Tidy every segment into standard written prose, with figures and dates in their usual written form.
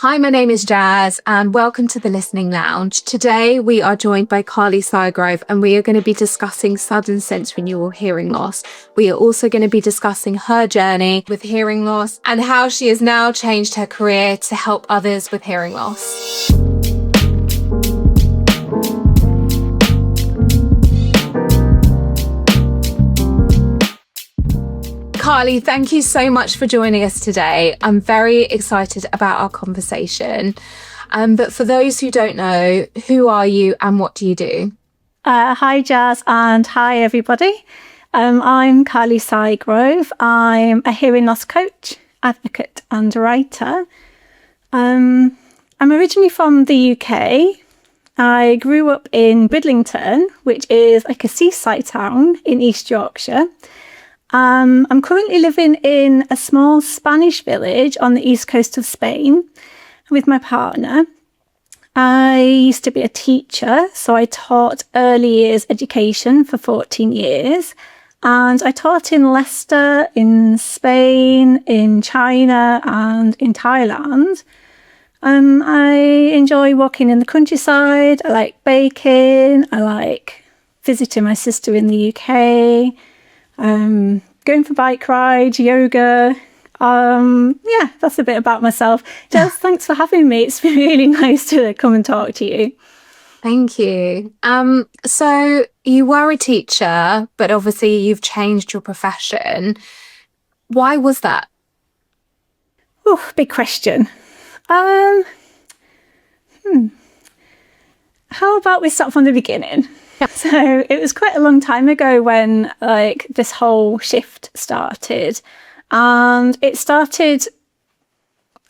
Hi, my name is Jazz and welcome to the Listening Lounge. Today we are joined by Carly Sygrove and we are going to be discussing sudden sensorineural hearing loss. We are also going to be discussing her journey with hearing loss and how she has now changed her career to help others with hearing loss. Carly, thank you so much for joining us today. I'm very excited about our conversation. But for those who don't know, who are you and what do you do? Hi, Jazz, and hi, everybody. I'm Carly Sygrove. I'm a hearing loss coach, advocate, and writer. I'm originally from the UK. I grew up in Bridlington, which is like a seaside town in East Yorkshire. I'm currently living in a small Spanish village on the east coast of Spain with my partner. I used to be a teacher, so I taught early years education for 14 years. And I taught in Leicester, in Spain, in China, and in Thailand. I enjoy walking in the countryside. I like baking. I like visiting my sister in the UK. Going for bike rides, yoga. That's a bit about myself. Jess, thanks for having me. It's been really nice to come and talk to you. Thank you. So you were a teacher, but obviously you've changed your profession. Why was that? Oh, big question. How about we start from the beginning? So it was quite a long time ago when this whole shift started. And it started,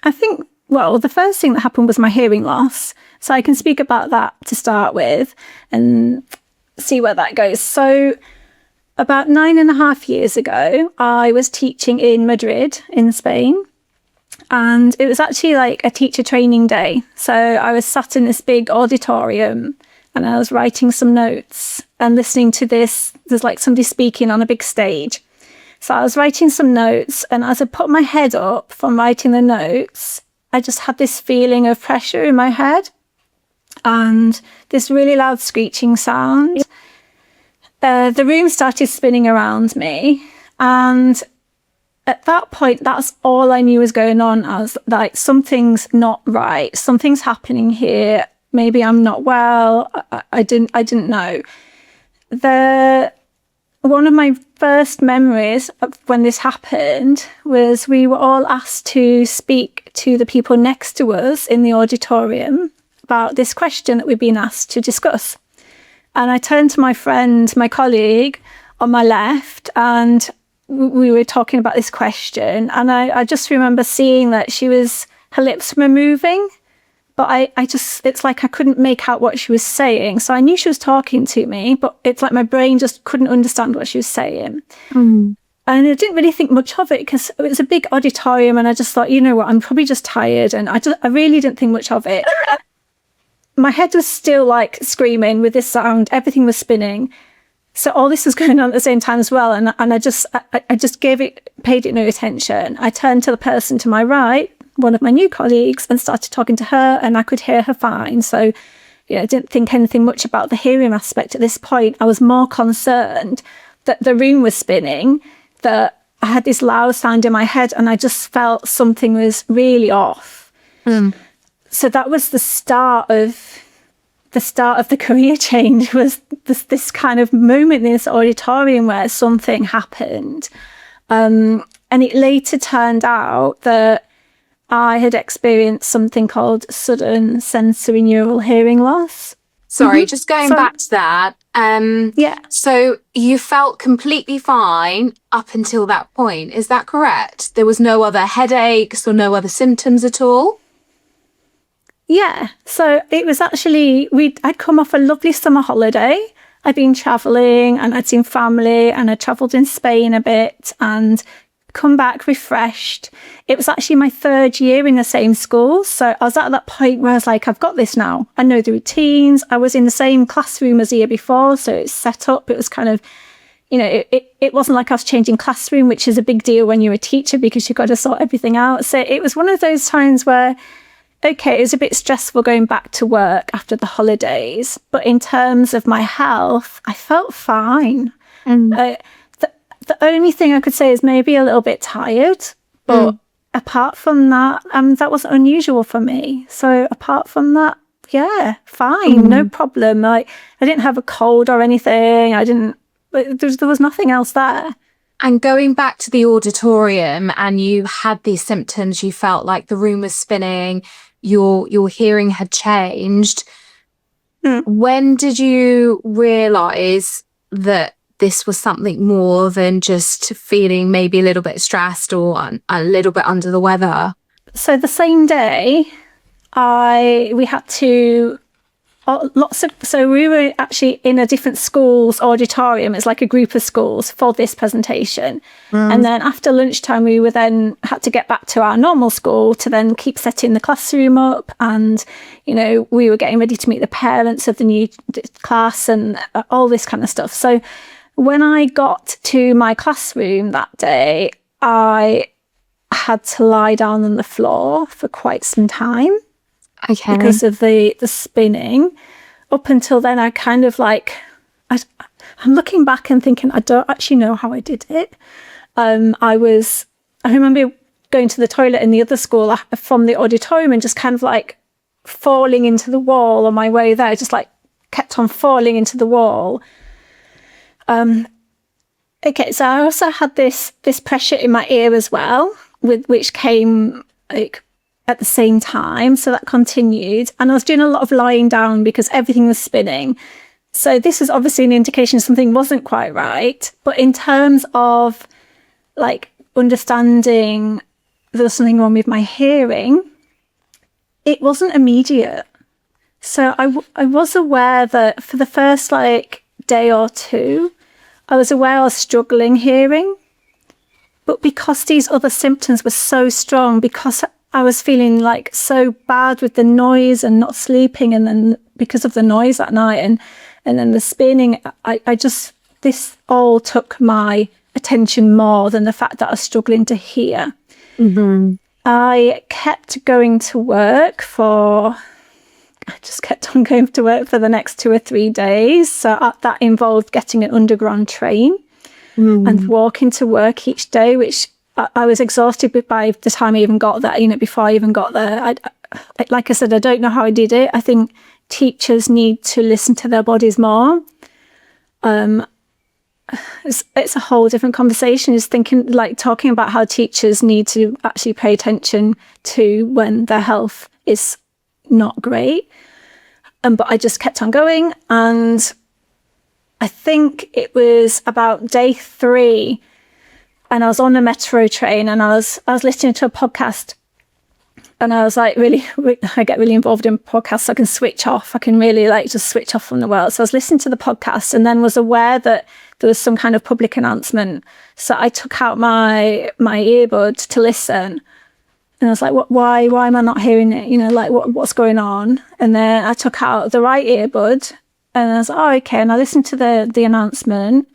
I think, the first thing that happened was my hearing loss. So I can speak about that to start with and see where that goes. So about 9.5 years ago, I was teaching in Madrid in Spain. And it was actually like a teacher training day. So I was sat in this big auditorium and I was writing some notes and listening to this. There's like somebody speaking on a big stage. So I was writing some notes, and as I put my head up from writing the notes, I just had this feeling of pressure in my head and this really loud screeching sound. The room started spinning around me, and at that point, that's all I knew was going on. I was like, something's not right. Something's happening here. Maybe I'm not well. I didn't know. One of my first memories of when this happened was we were all asked to speak to the people next to us in the auditorium about this question that we'd been asked to discuss. And I turned to my friend, my colleague on my left, and we were talking about this question. And I just remember seeing that her lips were moving, but it's like I couldn't make out what she was saying. So I knew she was talking to me, but it's like my brain just couldn't understand what she was saying. And I didn't really think much of it because it was a big auditorium, and I just thought, you know what, I'm probably just tired. And I really didn't think much of it. My head was still like screaming with this sound. Everything was spinning. So all this was going on at the same time as well. And I just paid it no attention. I turned to the person to my right, one of my new colleagues, and started talking to her, and I could hear her fine. So, I didn't think anything much about the hearing aspect at this point. I was more concerned that the room was spinning, that I had this loud sound in my head, and I just felt something was really off. So that was the start of the career change, was this kind of moment in this auditorium where something happened. And it later turned out that I had experienced something called sudden sensorineural hearing loss. Sorry, just going back to that. So you felt completely fine up until that point. Is that correct? There was no other headaches or no other symptoms at all? Yeah. So it was actually, I'd come off a lovely summer holiday. I'd been traveling and I'd seen family, and I traveled in Spain a bit and come back refreshed. It was actually my 3rd year in the same school. So I was at that point where I was like, I've got this now. I know the routines. I was in the same classroom as the year before. So it's set up. It was kind of, it wasn't like I was changing classroom, which is a big deal when you're a teacher because you've got to sort everything out. So it was one of those times where okay, it was a bit stressful going back to work after the holidays, but in terms of my health, I felt fine. The only thing I could say is maybe a little bit tired, but apart from that, that wasn't unusual for me. So apart from that, yeah, fine, no problem. Like, I didn't have a cold or anything. There was nothing else there. And going back to the auditorium, and you had these symptoms, you felt like the room was spinning, your hearing had changed. When did you realise that this was something more than just feeling maybe a little bit stressed or a little bit under the weather? So the same day, we had to so we were actually in a different school's auditorium. It's like a group of schools for this presentation. And then after lunchtime, we were then had to get back to our normal school to then keep setting the classroom up. And, you know, we were getting ready to meet the parents of the new class and all this kind of stuff. So when I got to my classroom that day, I had to lie down on the floor for quite some time. Okay. Because of the spinning. Up until then, I kind of like, I'm looking back and thinking, I don't actually know how I did it. I remember going to the toilet in the other school from the auditorium and just kind of like falling into the wall on my way there, just like kept on falling into the wall. Okay, so I also had this pressure in my ear as well, which came like at the same time. So that continued. And I was doing a lot of lying down because everything was spinning. So this was obviously an indication something wasn't quite right. But in terms of like understanding there was something wrong with my hearing, it wasn't immediate. So I was aware that for the first like day or two, I was aware I was struggling hearing. But because these other symptoms were so strong, because I was feeling like so bad with the noise and not sleeping, and then because of the noise that night and then the spinning, this all took my attention more than the fact that I was struggling to hear. I kept going to work I just kept on going to work for the next 2 or 3 days. So that involved getting an underground train and walking to work each day, which I was exhausted by the time I even got there, before I even got there. Like I said, I don't know how I did it. I think teachers need to listen to their bodies more. It's a whole different conversation, is talking about how teachers need to actually pay attention to when their health is not great. But I just kept on going. And I think it was about day 3, and I was on a metro train, and I was listening to a podcast, and I was like, I get really involved in podcasts. So I can switch off. I can really just switch off from the world. So I was listening to the podcast, and then was aware that there was some kind of public announcement. So I took out my earbud to listen, and I was like, why am I not hearing it? What's going on? And then I took out the right earbud, and I was like, oh, okay. And I listened to the announcement,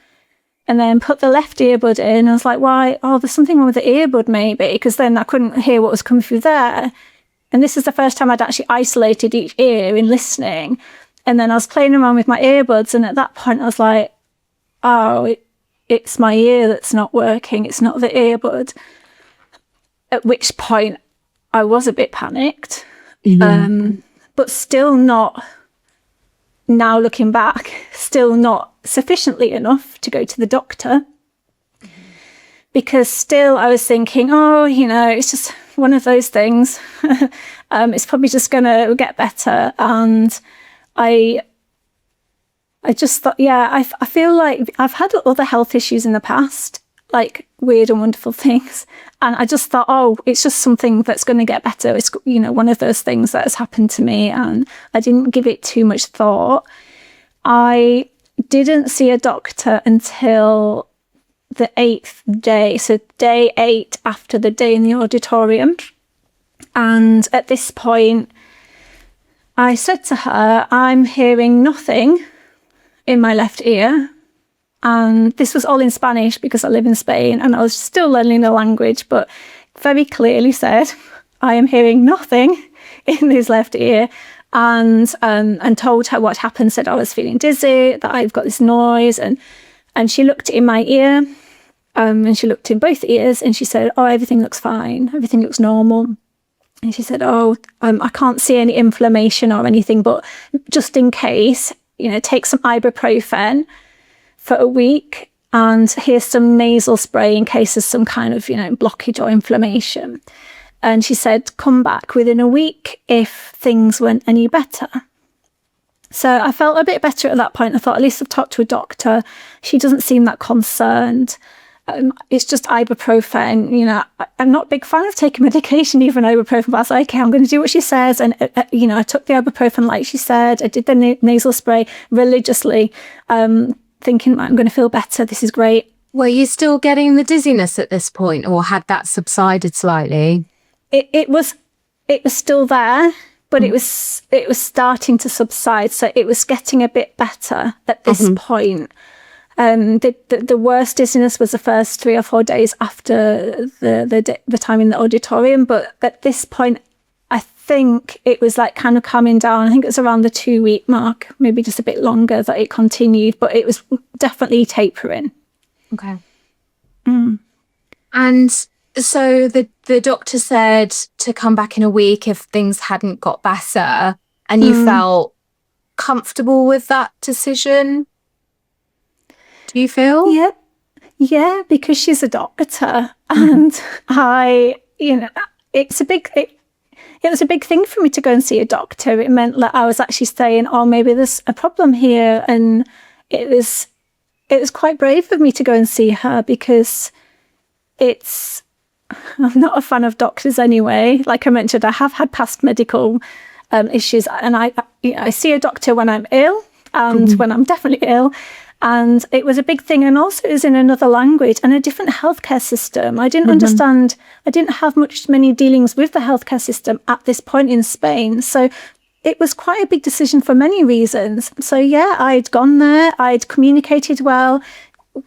and then put the left earbud in. I was like, why? Oh, there's something wrong with the earbud maybe, because then I couldn't hear what was coming through there. And this is the first time I'd actually isolated each ear in listening. And then I was playing around with my earbuds, and at that point I was like, oh, it's my ear that's not working. It's not the earbud. At which point I was a bit panicked, but still not, now looking back, still not sufficiently enough to go to the doctor, because still I was thinking, oh, it's just one of those things. It's probably just going to get better. And I just thought, I feel like I've had other health issues in the past, like weird and wonderful things. And I just thought, oh, it's just something that's going to get better. It's, one of those things that has happened to me. And I didn't give it too much thought. I didn't see a doctor until the 8th day. So day 8 after the day in the auditorium. And at this point, I said to her, I'm hearing nothing in my left ear. And this was all in Spanish because I live in Spain and I was still learning the language, but very clearly said, I am hearing nothing in his left ear, and told her what happened. Said I was feeling dizzy, that I've got this noise, and she looked in my ear, and she looked in both ears, and she said, "Oh, everything looks fine. Everything looks normal." And she said, "Oh, I can't see any inflammation or anything, but just in case, take some ibuprofen for a week, and here's some nasal spray in case there's some kind of, blockage or inflammation." And she said, "Come back within a week if things weren't any better." So I felt a bit better at that point. I thought, at least I've talked to a doctor. She doesn't seem that concerned. It's just ibuprofen. I'm not a big fan of taking medication, even ibuprofen, but I was like, okay, I'm going to do what she says. And, I took the ibuprofen like she said. I did the nasal spray religiously, thinking I'm going to feel better. This is great. Were you still getting the dizziness at this point, or had that subsided slightly? It was still there, but it was starting to subside. So it was getting a bit better at this point. The worst dizziness was the first 3 or 4 days after the time in the auditorium. But at this point, I think it was like kind of calming down. I think it was around the 2-week mark, maybe just a bit longer, that it continued, but it was definitely tapering. Okay. And so the doctor said to come back in a week if things hadn't got better, and you felt comfortable with that decision? Do you feel? Yeah, because she's a doctor, and it was a big thing for me to go and see a doctor. It meant that I was actually saying, "Oh, maybe there's a problem here," and it was quite brave of me to go and see her, because I'm not a fan of doctors anyway. Like I mentioned, I have had past medical issues, and I see a doctor when I'm ill and when I'm definitely ill. And it was a big thing. And also it was in another language and a different healthcare system. I didn't understand. I didn't have many dealings with the healthcare system at this point in Spain. So it was quite a big decision for many reasons. So yeah, I'd gone there. I'd communicated well.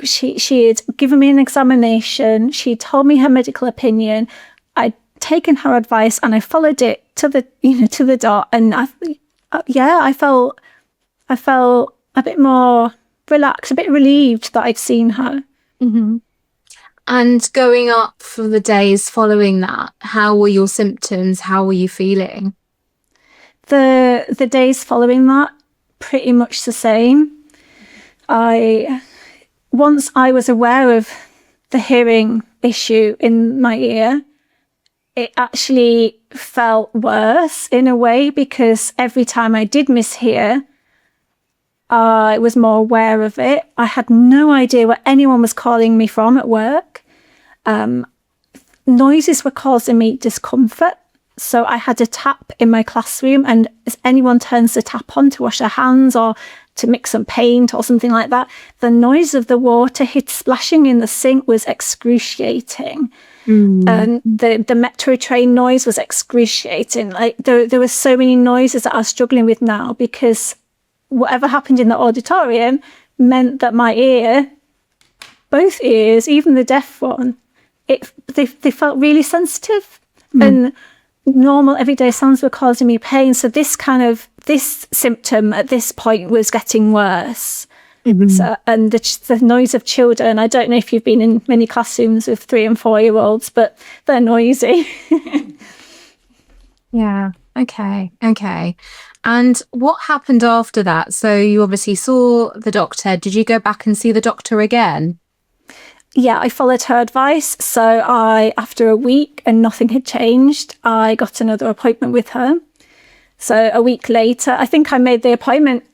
She had given me an examination. She told me her medical opinion. I'd taken her advice and I followed it to the dot. And I felt a bit more relaxed, a bit relieved that I'd seen her. And going up for the days following that, how were your symptoms? How were you feeling? The days following that, pretty much the same. Once I was aware of the hearing issue in my ear, it actually felt worse in a way, because every time I did mishear, I was more aware of it. I had no idea where anyone was calling me from at work. Noises were causing me discomfort. So I had a tap in my classroom, and as anyone turns the tap on to wash their hands or to mix some paint or something like that, the noise of the water splashing in the sink was excruciating. And the metro train noise was excruciating. Like there were so many noises that I was struggling with now, because whatever happened in the auditorium meant that my ear, both ears, even the deaf one, they felt really sensitive, and normal everyday sounds were causing me pain. So this symptom at this point was getting worse. So, and the noise of children, I don't know if you've been in many classrooms with 3 and 4-year-olds, but they're noisy. Yeah. Okay. And what happened after that? So you obviously saw the doctor. Did you go back and see the doctor again? Yeah, I followed her advice. So after a week and nothing had changed, I got another appointment with her. So a week later, I think I made the appointment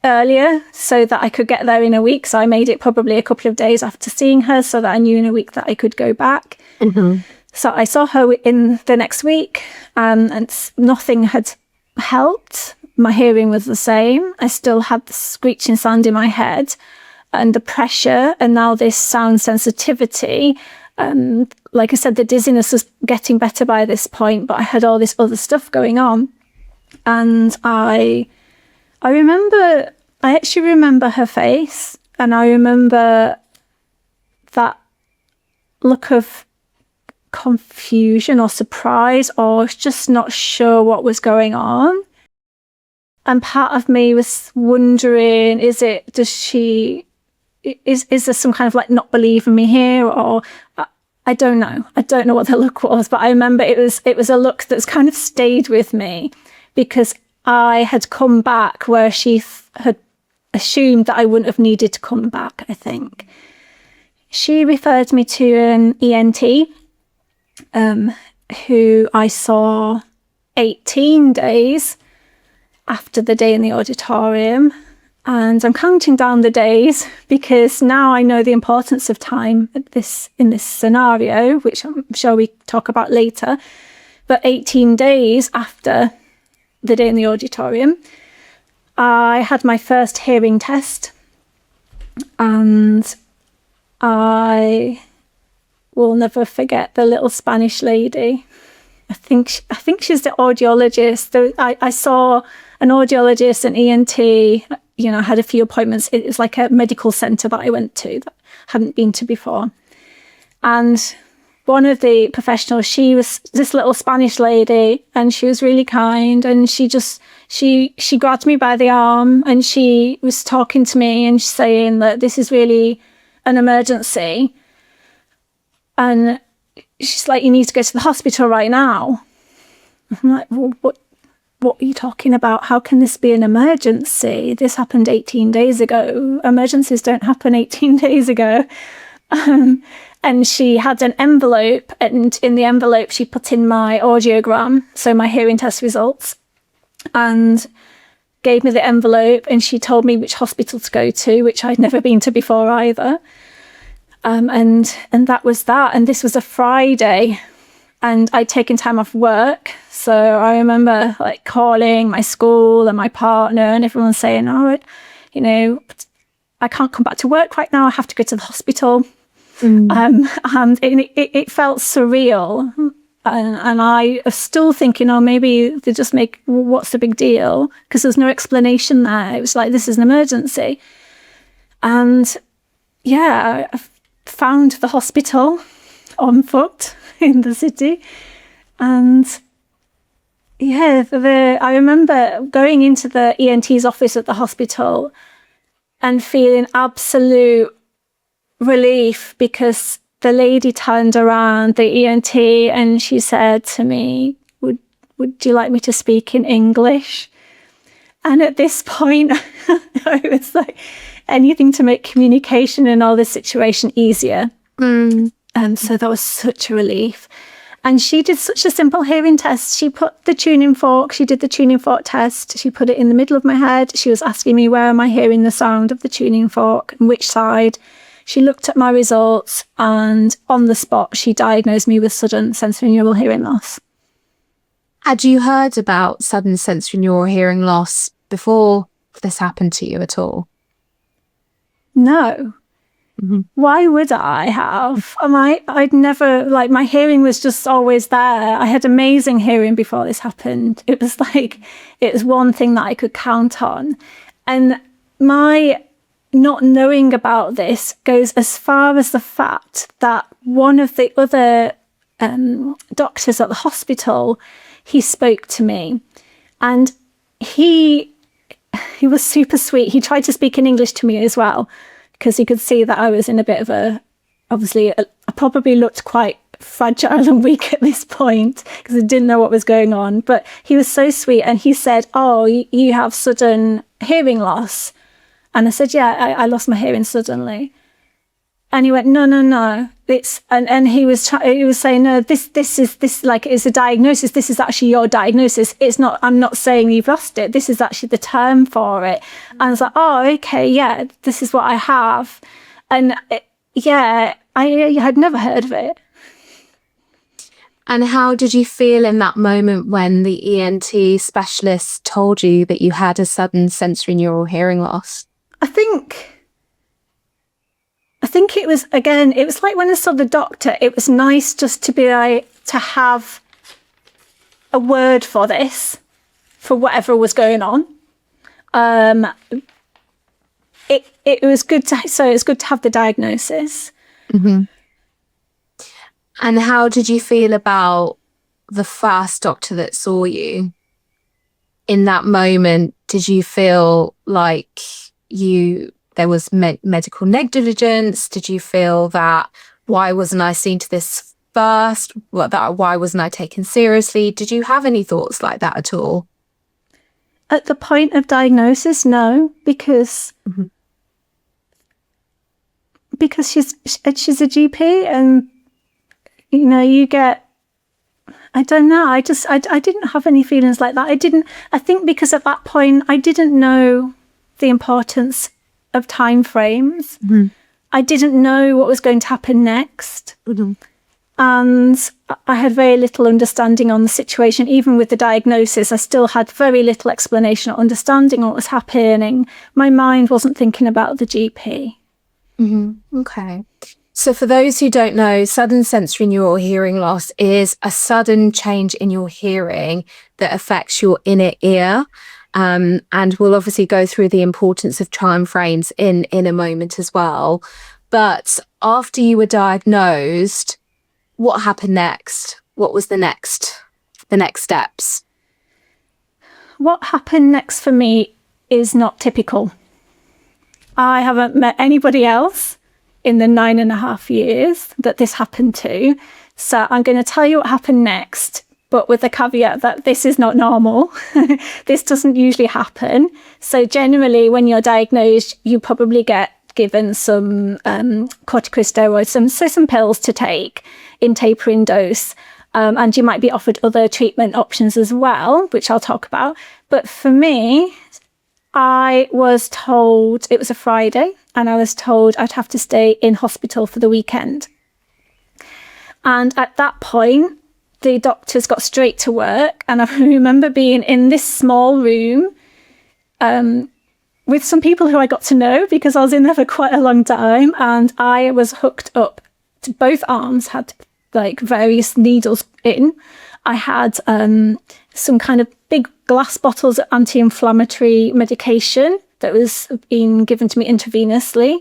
earlier so that I could get there in a week. So I made it probably a couple of days after seeing her, so that I knew in a week that I could go back. So I saw her in the next week, and nothing had helped. My hearing was the same. I still had the screeching sound in my head and the pressure, and now this sound sensitivity. Like I said, the dizziness was getting better by this point, but I had all this other stuff going on. And I actually remember her face, and I remember that look of confusion or surprise, or just not sure what was going on. And part of me was wondering, is there some kind of like not believing me here, or I don't know. I don't know what the look was, but I remember it was a look that's kind of stayed with me, because I had come back where she had assumed that I wouldn't have needed to come back, I think. She referred me to an ENT who I saw 18 days after the day in the auditorium. And I'm counting down the days because now I know the importance of time in this scenario, which I'm sure we talk about later. But 18 days after the day in the auditorium, I had my first hearing test, and I will never forget the little Spanish lady. I think she's the audiologist. I saw an audiologist, an ENT. I had a few appointments. It was like a medical centre that I went to that I hadn't been to before. And one of the professionals, she was this little Spanish lady, and she was really kind, and she grabbed me by the arm, and she was talking to me and saying that this is really an emergency, and she's like, you need to go to the hospital right now. I'm like, well, what are you talking about? How can this be an emergency? This happened 18 days ago. Emergencies don't happen 18 days ago. And she had an envelope, and in the envelope she put in my audiogram, so my hearing test results, and gave me the envelope, and she told me which hospital to go to, which I'd never been to before either. And that was that. And this was a Friday, and I'd taken time off work. So I remember like calling my school and my partner, and everyone saying, I can't come back to work right now. I have to go to the hospital. And it felt surreal. And I was still thinking, maybe they just what's the big deal? Because there's no explanation there. It was like, this is an emergency. And yeah, I found the hospital on foot in the city. And yeah, I remember going into the ENT's office at the hospital and feeling absolute relief, because the lady turned around, the ENT, and she said to me, would you like me to speak in English? And at this point, I was like, anything to make communication in all this situation easier. And so that was such a relief. And she did such a simple hearing test. She did the tuning fork test. She put it in the middle of my head. She was asking me, where am I hearing the sound of the tuning fork and which side? She looked at my results, and on the spot, she diagnosed me with sudden sensorineural hearing loss. Had you heard about sudden sensorineural hearing loss before this happened to you at all? No. Mm-hmm. Why would I have? I'd never, my hearing was just always there. I had amazing hearing before this happened. It was one thing that I could count on. And my not knowing about this goes as far as the fact that one of the other doctors at the hospital, he spoke to me, and he was super sweet. He tried to speak in English to me as well, because he could see that I was in a bit of I probably looked quite fragile and weak at this point, because I didn't know what was going on. But he was so sweet, and he said, you have sudden hearing loss. And I said, yeah, I lost my hearing suddenly. And he went, no, it's, and he was saying, no, this is a diagnosis. This is actually your diagnosis. It's not, I'm not saying you've lost it. This is actually the term for it. And I was like, okay, yeah, this is what I have. And I had never heard of it. And how did you feel in that moment when the ENT specialist told you that you had a sudden sensorineural hearing loss? I think it was like when I saw the doctor, it was nice just to to have a word for this, for whatever was going on. It was good to have the diagnosis. Mm-hmm. And how did you feel about the first doctor that saw you? In that moment, did you feel like there was medical negligence? Did you feel that, why wasn't I seen to this first? Why wasn't I taken seriously? Did you have any thoughts like that at all? At the point of diagnosis, no, because she's a GP, and you get, I don't know, I didn't have any feelings like that. I think because at that point I didn't know the importance of time frames. I didn't know what was going to happen next. And I had very little understanding on the situation. Even with the diagnosis, I still had very little explanation or understanding what was happening. My mind wasn't thinking about the GP. Okay. So for those who don't know, sudden sensorineural hearing loss is a sudden change in your hearing that affects your inner ear. And we'll obviously go through the importance of time frames in a moment as well. But after you were diagnosed, what happened next? What was the next steps? What happened next for me is not typical. I haven't met anybody else in the 9.5 years that this happened to. So I'm going to tell you what happened next, but with the caveat that this is not normal. This doesn't usually happen. So generally, when you're diagnosed, you probably get given some corticosteroids, some pills to take in tapering dose. And you might be offered other treatment options as well, which I'll talk about. But for me, I was told, it was a Friday, and I was told I'd have to stay in hospital for the weekend. And at that point, the doctors got straight to work. And I remember being in this small room with some people who I got to know because I was in there for quite a long time. And I was hooked up to both arms, had like various needles in. I had some kind of big glass bottles of anti-inflammatory medication that was being given to me intravenously.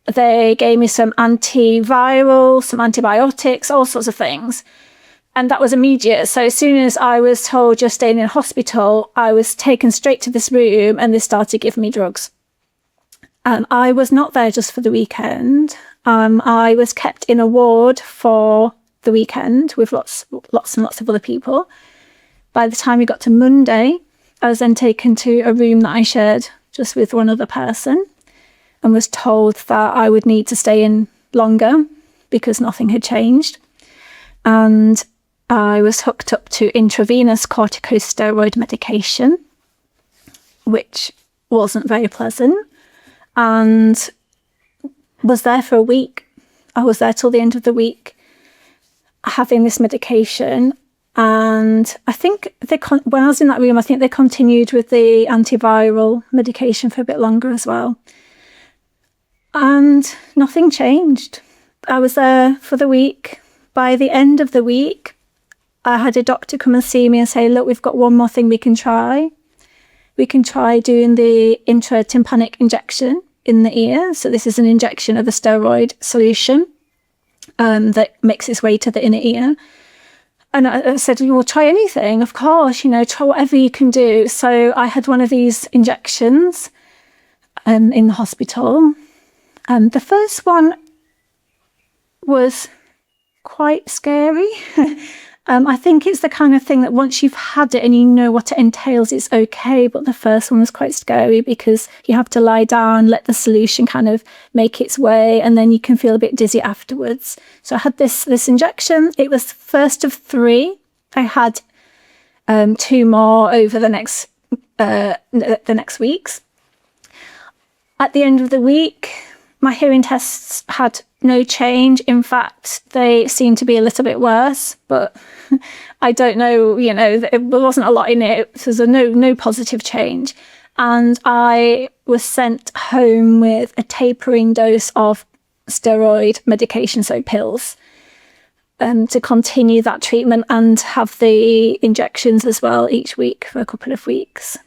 They gave me some antiviral, some antibiotics, all sorts of things. And that was immediate. So as soon as I was told you're staying in hospital, I was taken straight to this room and they started giving me drugs. And I was not there just for the weekend. I was kept in a ward for the weekend with lots and lots of other people. By the time we got to Monday, I was then taken to a room that I shared just with one other person and was told that I would need to stay in longer because nothing had changed. And I was hooked up to intravenous corticosteroid medication, which wasn't very pleasant, and was there for a week. I was there till the end of the week having this medication. And I think when I was in that room, I think they continued with the antiviral medication for a bit longer as well. And nothing changed. I was there for the week. By the end of the week, I had a doctor come and see me and say, look, we've got one more thing we can try. We can try doing the intratympanic injection in the ear. So this is an injection of a steroid solution that makes its way to the inner ear. And I said, well, try anything, of course, try whatever you can do. So I had one of these injections in the hospital. And the first one was quite scary. I think it's the kind of thing that once you've had it and you know what it entails, it's okay. But the first one was quite scary because you have to lie down, let the solution kind of make its way, and then you can feel a bit dizzy afterwards. So I had this injection. It was the first of 3. I had 2 more over the next weeks. At the end of the week, my hearing tests had no change. In fact, they seemed to be a little bit worse, but I don't know, there wasn't a lot in it. So there's no positive change. And I was sent home with a tapering dose of steroid medication, so pills, to continue that treatment and have the injections as well each week for a couple of weeks.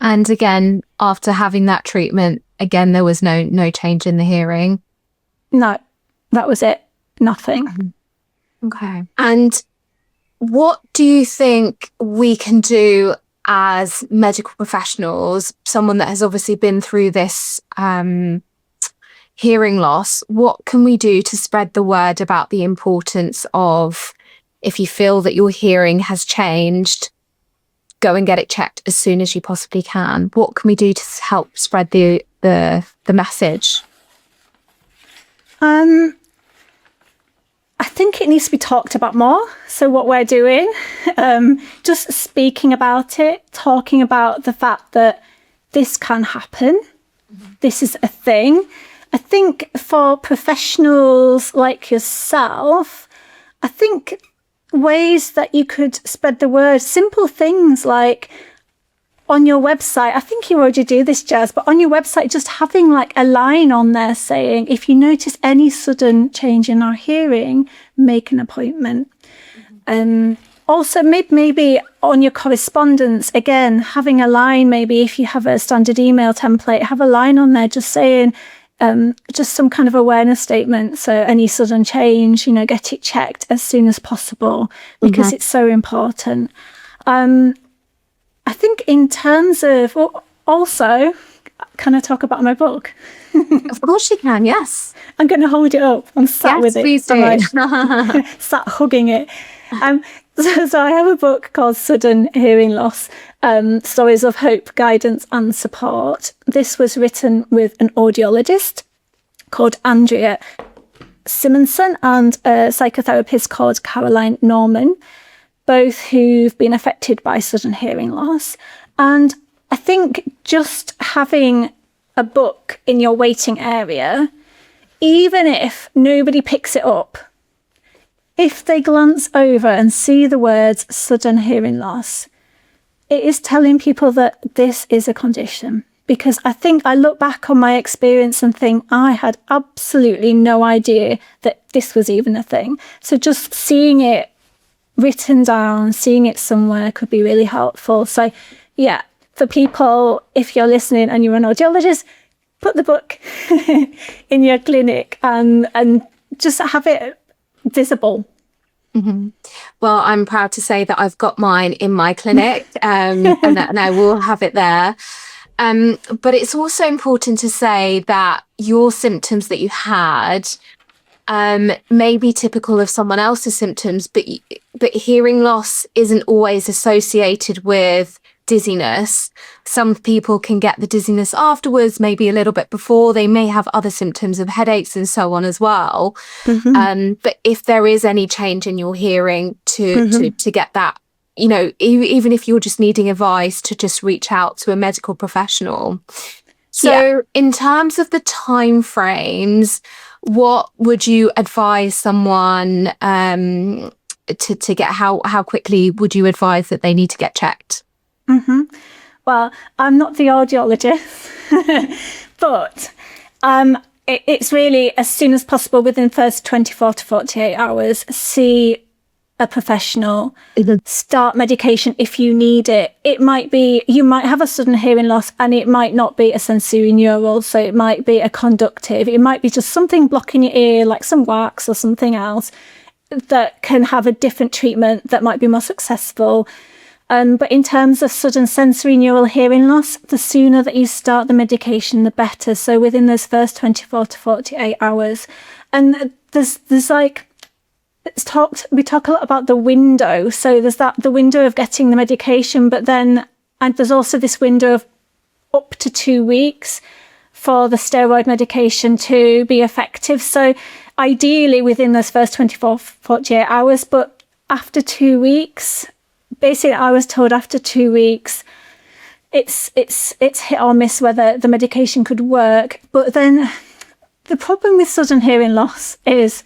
And again, after having that treatment, again, there was no change in the hearing? No, that was it. nothing. Okay. And what do you think we can do as medical professionals, someone that has obviously been through this hearing loss? What can we do to spread the word about the importance of, if you feel that your hearing has changed, go and get it checked as soon as you possibly can? What can we do to help spread the message? I think it needs to be talked about more. So what we're doing, just speaking about it, talking about the fact that this can happen. This is a thing. I think for professionals like yourself, I think ways that you could spread the word, simple things like on your website, I think you already do this, Jazz, but on your website, just having like a line on there saying, if you notice any sudden change in our hearing, make an appointment. Also, maybe on your correspondence, again, having a line, maybe if you have a standard email template, have a line on there just saying, just some kind of awareness statement. So any sudden change, get it checked as soon as possible, because it's so important. I think in terms of, also, can I talk about my book? Of course you can, yes. I'm going to hold it up. I'm sat with it. Please do. Sat hugging it. So I have a book called Sudden Hearing Loss, Stories of Hope, Guidance and Support. This was written with an audiologist called Andrea Simonson and a psychotherapist called Caroline Norman, both who've been affected by sudden hearing loss. And I think just having a book in your waiting area, even if nobody picks it up, if they glance over and see the words sudden hearing loss, it is telling people that this is a condition. Because I think I look back on my experience and think I had absolutely no idea that this was even a thing. So just seeing it written down, seeing it somewhere could be really helpful. So yeah, for people, if you're listening and you're an audiologist, put the book in your clinic and just have it visible. Mm-hmm. Well, I'm proud to say that I've got mine in my clinic and I will have it there. But it's also important to say that your symptoms that you had may be typical of someone else's symptoms, but hearing loss isn't always associated with dizziness. Some people can get the dizziness afterwards, maybe a little bit before. They may have other symptoms of headaches and so on as well. But if there is any change in your hearing, to get that, even if you're just needing advice, to just reach out to a medical professional. So in terms of the time frames, what would you advise someone to get? How quickly would you advise that they need to get checked? Well, I'm not the audiologist, but it's really as soon as possible, within the first 24 to 48 hours, see a professional, start medication if you need it. It might be, you might have a sudden hearing loss and it might not be a sensorineural, so it might be a conductive. It might be just something blocking your ear, like some wax or something else, that can have a different treatment that might be more successful. But in terms of sudden sensorineural hearing loss, the sooner that you start the medication, the better. So within those first 24 to 48 hours. And there's like, we talk a lot about the window. So there's the window of getting the medication, but then, and there's also this window of up to 2 weeks for the steroid medication to be effective. So ideally within those first 24, 48 hours, but after 2 weeks, basically, I was told after 2 weeks, it's hit or miss whether the medication could work. But then the problem with sudden hearing loss is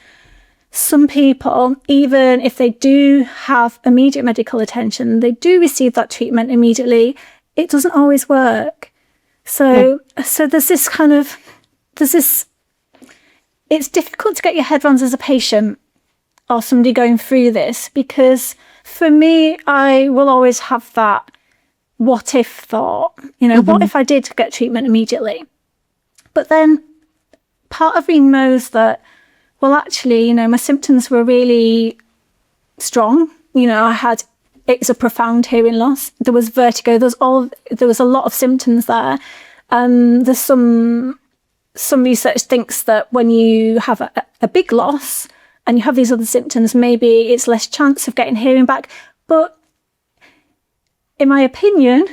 some people, even if they do have immediate medical attention, they do receive that treatment immediately, it doesn't always work. So there's this, it's difficult to get your head around as a patient or somebody going through this, because for me, I will always have that what if thought, what if I did get treatment immediately? But then part of me knows that, well, actually, my symptoms were really strong. It's a profound hearing loss. There was vertigo. There was a lot of symptoms there. There's some research thinks that when you have a big loss and you have these other symptoms, maybe it's less chance of getting hearing back. But in my opinion,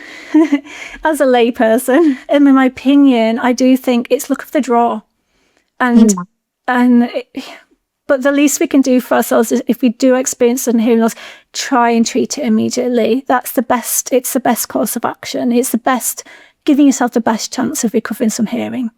as a layperson, I do think it's luck of the draw. But the least we can do for ourselves is, if we do experience sudden hearing loss, try and treat it immediately. It's the best course of action. It's the best, giving yourself the best chance of recovering some hearing.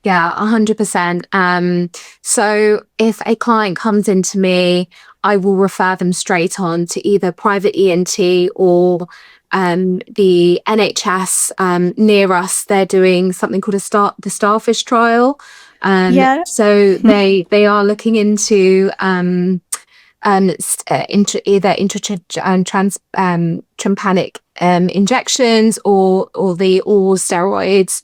Yeah, 100%. So if a client comes into me, I will refer them straight on to either private ENT or the NHS near us. They're doing something called the Starfish trial. So they are looking into either intratympanic injections or the oral steroids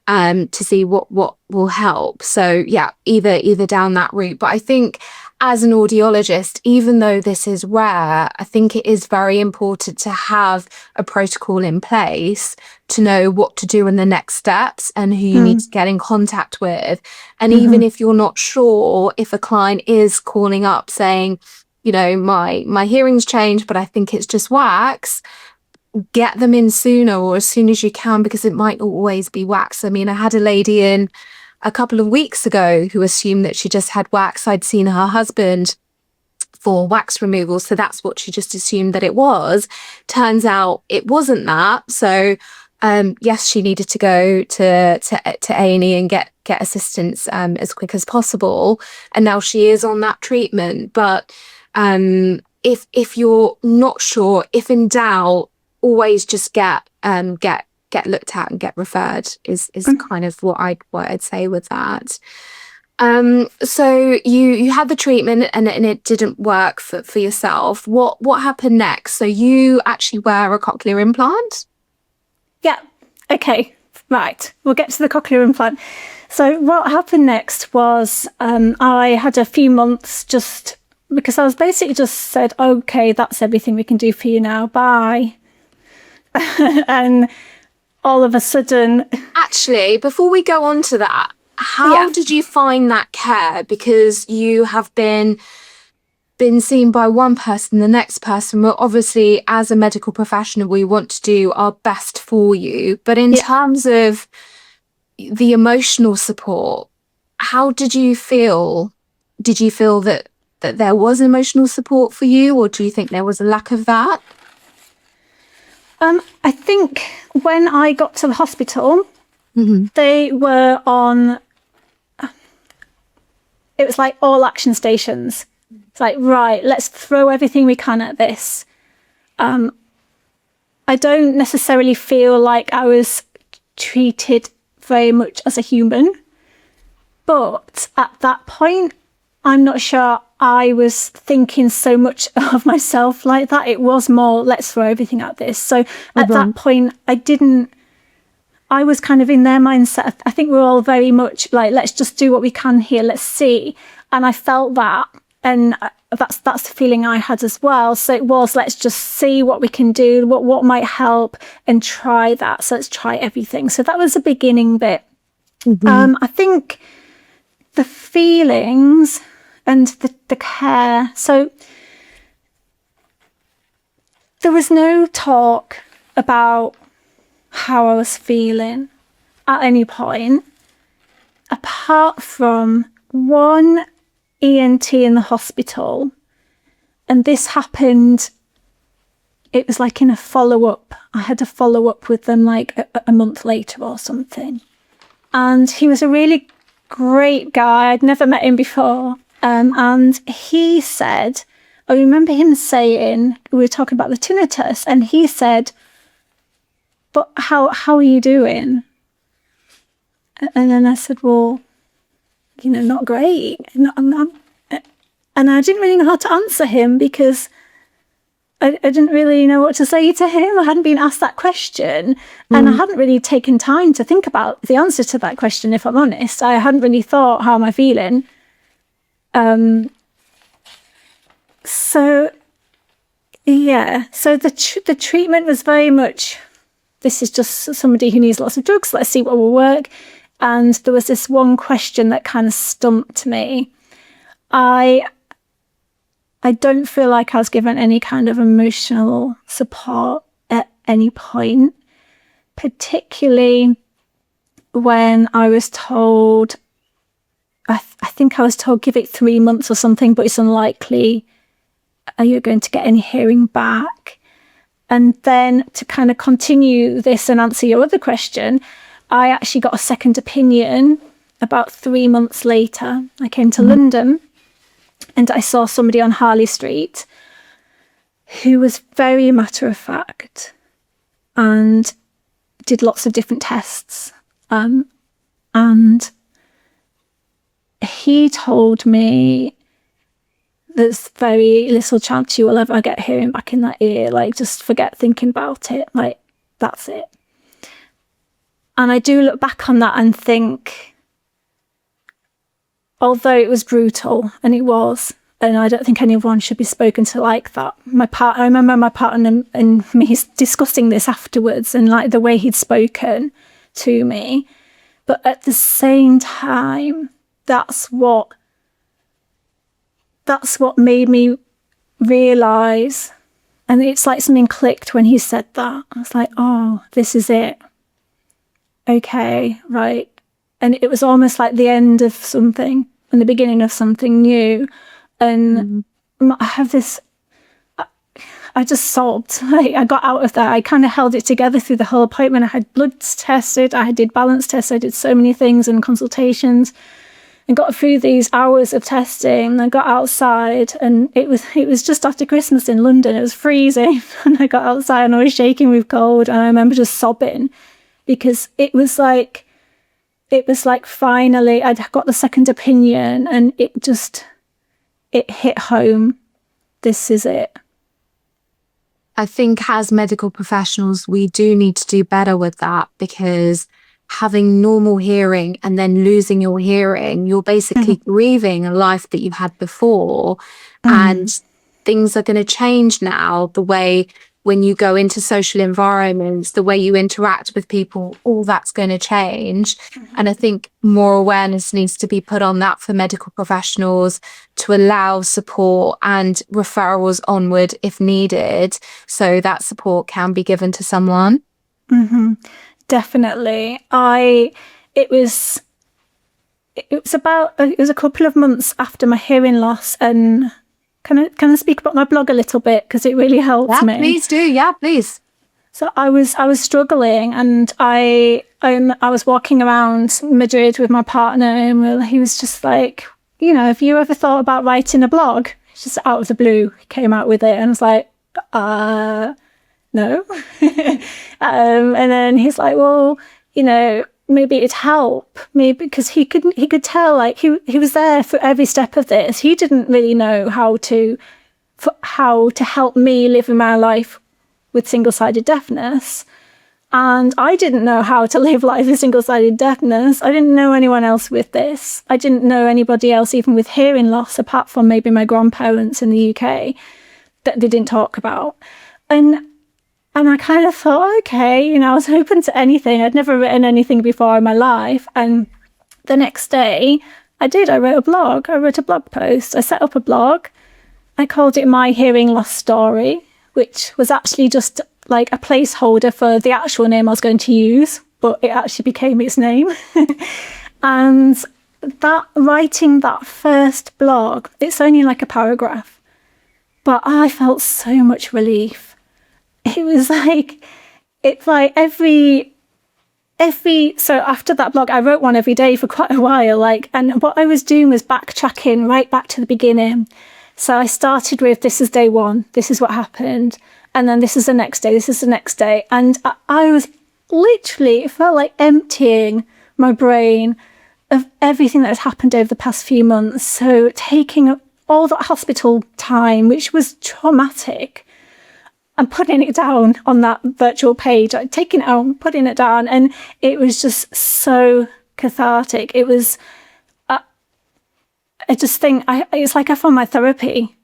to see what will help. So yeah, either down that route. But I think as an audiologist, even though this is rare, I think it is very important to have a protocol in place to know what to do in the next steps and who you need to get in contact with. And even if you're not sure, if a client is calling up saying, my hearing's changed, but I think it's just wax, get them in sooner or as soon as you can, because it might not always be wax. I mean, I had a lady in a couple of weeks ago who assumed that she just had wax. I'd seen her husband for wax removal, so that's what she just assumed that it was. Turns out it wasn't that. So yes, she needed to go to A&E and get assistance as quick as possible, and now she is on that treatment. But if you're not sure, if in doubt, always just get looked at and get referred is kind of what I'd say with that. So you had the treatment and it didn't work for yourself. What happened next? So you actually wear a cochlear implant? Yeah. Okay. Right. We'll get to the cochlear implant. So what happened next was I had a few months just because I was basically just said, okay, that's everything we can do for you now. Bye. And all of a sudden... Actually, before we go on to that, how did you find that care? Because you have been seen by one person, the next person. Well, obviously, as a medical professional, we want to do our best for you. But in terms of the emotional support, how did you feel? Did you feel that there was emotional support for you, or do you think there was a lack of that? I think when I got to the hospital, they were on, it was like all action stations. It's like, right, let's throw everything we can at this. I don't necessarily feel like I was treated very much as a human, but at that point, I'm not sure I was thinking so much of myself like that. It was more, let's throw everything at this. So at that point, I was kind of in their mindset. I think we're all very much like, let's just do what we can here. Let's see. And I felt that. And that's the feeling I had as well. So it was, let's just see what we can do, what might help, and try that. So let's try everything. So that was the beginning bit. I think the feelings and the care. So there was no talk about how I was feeling at any point, apart from one ENT in the hospital. And this happened, it was like in a follow-up. I had a follow-up with them like a month later or something. And he was a really great guy. I'd never met him before. And he said, I remember him saying, we were talking about the tinnitus, and he said, but how are you doing? And then I said, well, not great. And I didn't really know how to answer him because I didn't really know what to say to him. I hadn't been asked that question, and I hadn't really taken time to think about the answer to that question, if I'm honest. I hadn't really thought, how am I feeling? So the treatment was very much, this is just somebody who needs lots of drugs, let's see what will work. And there was this one question that kind of stumped me. I don't feel like I was given any kind of emotional support at any point, particularly when I was told, I think I was told give it 3 months or something, but it's unlikely you're going to get any hearing back. And then to kind of continue this and answer your other question, I actually got a second opinion about 3 months later. I came to London and I saw somebody on Harley Street who was very matter of fact and did lots of different tests. And he told me there's very little chance you will ever get hearing back in that ear. Like, just forget thinking about it. Like, that's it. And I do look back on that and think, although it was brutal, and it was, and I don't think anyone should be spoken to like that. I remember my partner and me discussing this afterwards, and like the way he'd spoken to me. But at the same time, that's what made me realise, and it's like something clicked when he said that. I was like, oh, this is it. Okay, right. And it was almost like the end of something and the beginning of something new. And I have this, I just sobbed. I got out of that. I kind of held it together through the whole appointment. I had bloods tested, I did balance tests, I did so many things and consultations, and got through these hours of testing. I got outside, and it was just after Christmas in London. It was freezing, and I got outside and I was shaking with cold, and I remember just sobbing, because it was like finally I'd got the second opinion, and it hit home. This is it. I think as medical professionals, we do need to do better with that, because having normal hearing and then losing your hearing, you're basically grieving a life that you had before. And things are going to change now. The way when you go into social environments, the way you interact with people, all that's going to change. And I think more awareness needs to be put on that for medical professionals to allow support and referrals onward if needed, so that support can be given to someone. Definitely. It was a couple of months after my hearing loss, and can I speak about my blog a little bit, because it really helped me? Please do. Yeah, please. So I was struggling, and I was walking around Madrid with my partner, and he was just like, have you ever thought about writing a blog? Just out of the blue, he came out with it, and I was like, no. And then he's like, well, maybe it'd help. Maybe because he could tell, like, he was there for every step of this. He didn't really know how to help me live in my life with single-sided deafness. And I didn't know how to live life with single-sided deafness. I didn't know anyone else with this. I didn't know anybody else even with hearing loss, apart from maybe my grandparents in the UK, that they didn't talk about. And I kind of thought, okay, I was open to anything. I'd never written anything before in my life. And the next day, I wrote a blog. I wrote a blog post. I set up a blog. I called it My Hearing Loss Story, which was actually just like a placeholder for the actual name I was going to use, but it actually became its name. And writing that first blog, it's only like a paragraph, but I felt so much relief. It was like, it's like so after that blog, I wrote one every day for quite a while, and what I was doing was backtracking right back to the beginning. So I started with, this is day one, this is what happened, and then this is the next day, this is the next day. And I was literally, it felt like emptying my brain of everything that had happened over the past few months. So taking all that hospital time, which was traumatic, and putting it down on that virtual page, like taking it out, putting it down, and it was just so cathartic. It was, I just think it's like I found my therapy.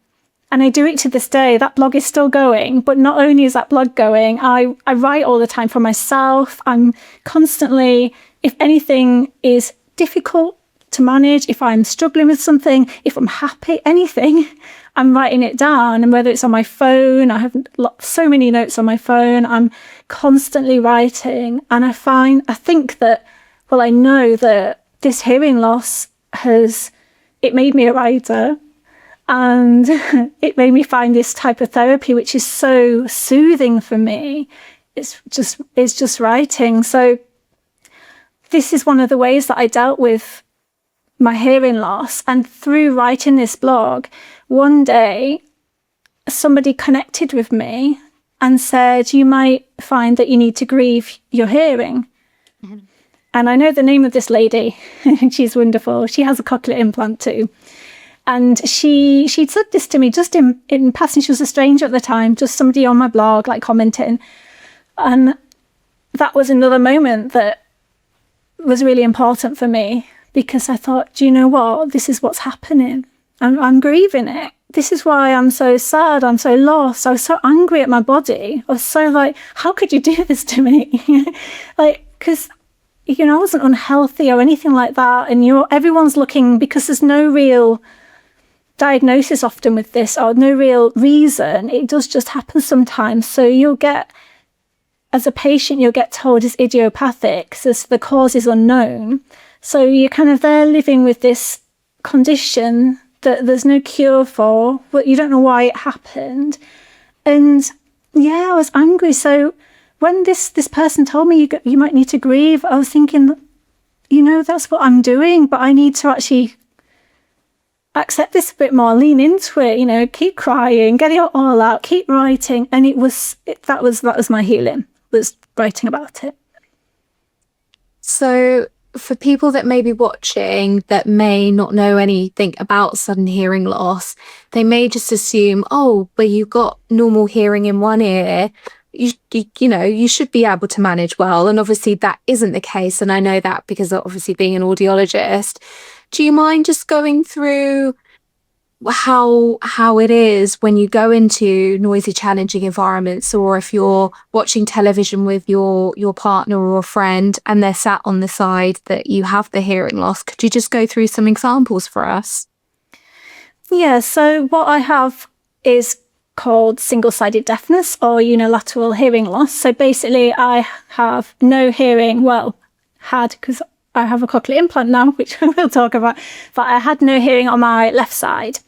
And I do it to this day. That blog is still going, but not only is that blog going, I write all the time for myself. I'm constantly, if anything is difficult to manage, if I'm struggling with something, if I'm happy, anything, I'm writing it down. And whether it's on my phone, I have so many notes on my phone, I'm constantly writing. And I think that, well, I know that this hearing loss it made me a writer. And it made me find this type of therapy, which is so soothing for me. It's just writing. So this is one of the ways that I dealt with my hearing loss. And through writing this blog, one day somebody connected with me and said, you might find that you need to grieve your hearing. Mm-hmm. And I know the name of this lady. She's wonderful. She has a cochlear implant too. And she'd said this to me just in passing. She was a stranger at the time, just somebody on my blog, like commenting. And that was another moment that was really important for me, because I thought, do you know what? This is what's happening. I'm grieving it. This is why I'm so sad. I'm so lost. I was so angry at my body. I was so like, how could you do this to me? Like, because, I wasn't unhealthy or anything like that. And everyone's looking, because there's no real diagnosis often with this, or no real reason. It does just happen sometimes. So as a patient, you'll get told it's idiopathic, so the cause is unknown. So you're kind of there living with this condition that there's no cure for, but you don't know why it happened. And yeah, I was angry. So when this person told me you might need to grieve, I was thinking, that's what I'm doing, but I need to actually accept this a bit more, lean into it, keep crying, get it all out, keep writing. And that was my healing, was writing about it. So for people that may be watching that may not know anything about sudden hearing loss, they may just assume, but you've got normal hearing in one ear, you should be able to manage well. And obviously that isn't the case. And I know that because obviously being an audiologist. Do you mind just going through how it is when you go into noisy, challenging environments, or if you're watching television with your partner or a friend and they're sat on the side that you have the hearing loss? Could you just go through some examples for us? Yeah, so what I have is called single-sided deafness or unilateral hearing loss. So basically I have no hearing, because I have a cochlear implant now, which I will talk about, but I had no hearing on my left side.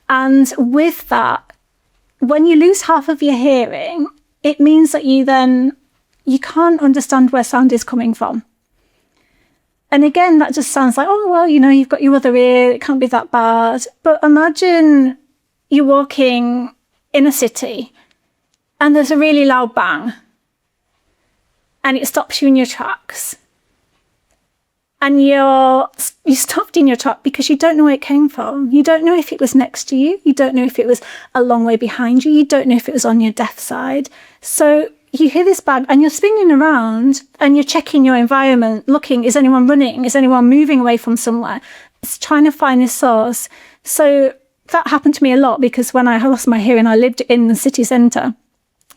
And with that, when you lose half of your hearing, it means that you can't understand where sound is coming from. And again, that just sounds like, you've got your other ear, it can't be that bad. But imagine you're walking in a city and there's a really loud bang and it stops you in your tracks. And you stopped in your track because you don't know where it came from. You don't know if it was next to you. You don't know if it was a long way behind you. You don't know if it was on your deaf side. So you hear this bang and you're spinning around and you're checking your environment, looking, is anyone running? Is anyone moving away from somewhere? It's trying to find this source. So that happened to me a lot because when I lost my hearing, I lived in the city centre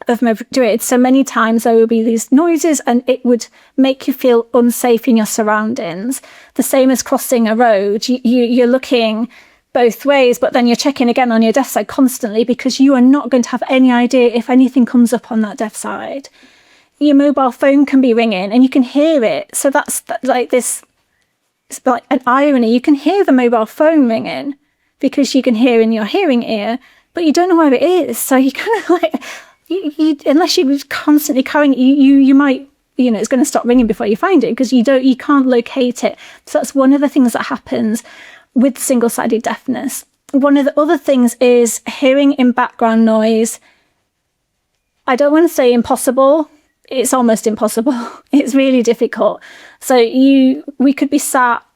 of Madrid. So many times there would be these noises and it would make you feel unsafe in your surroundings. The same as crossing a road. You're looking both ways, but then you're checking again on your deaf side constantly because you are not going to have any idea if anything comes up on that deaf side. Your mobile phone can be ringing and you can hear it. So that's like this, it's like an irony. You can hear the mobile phone ringing because you can hear in your hearing ear, but you don't know where it is. So you kind of like... unless you're constantly carrying it, you might, it's going to stop ringing before you find it because you can't locate it. So that's one of the things that happens with single-sided deafness. One of the other things is hearing in background noise. I don't want to say impossible. It's almost impossible. It's really difficult. So we could be sat,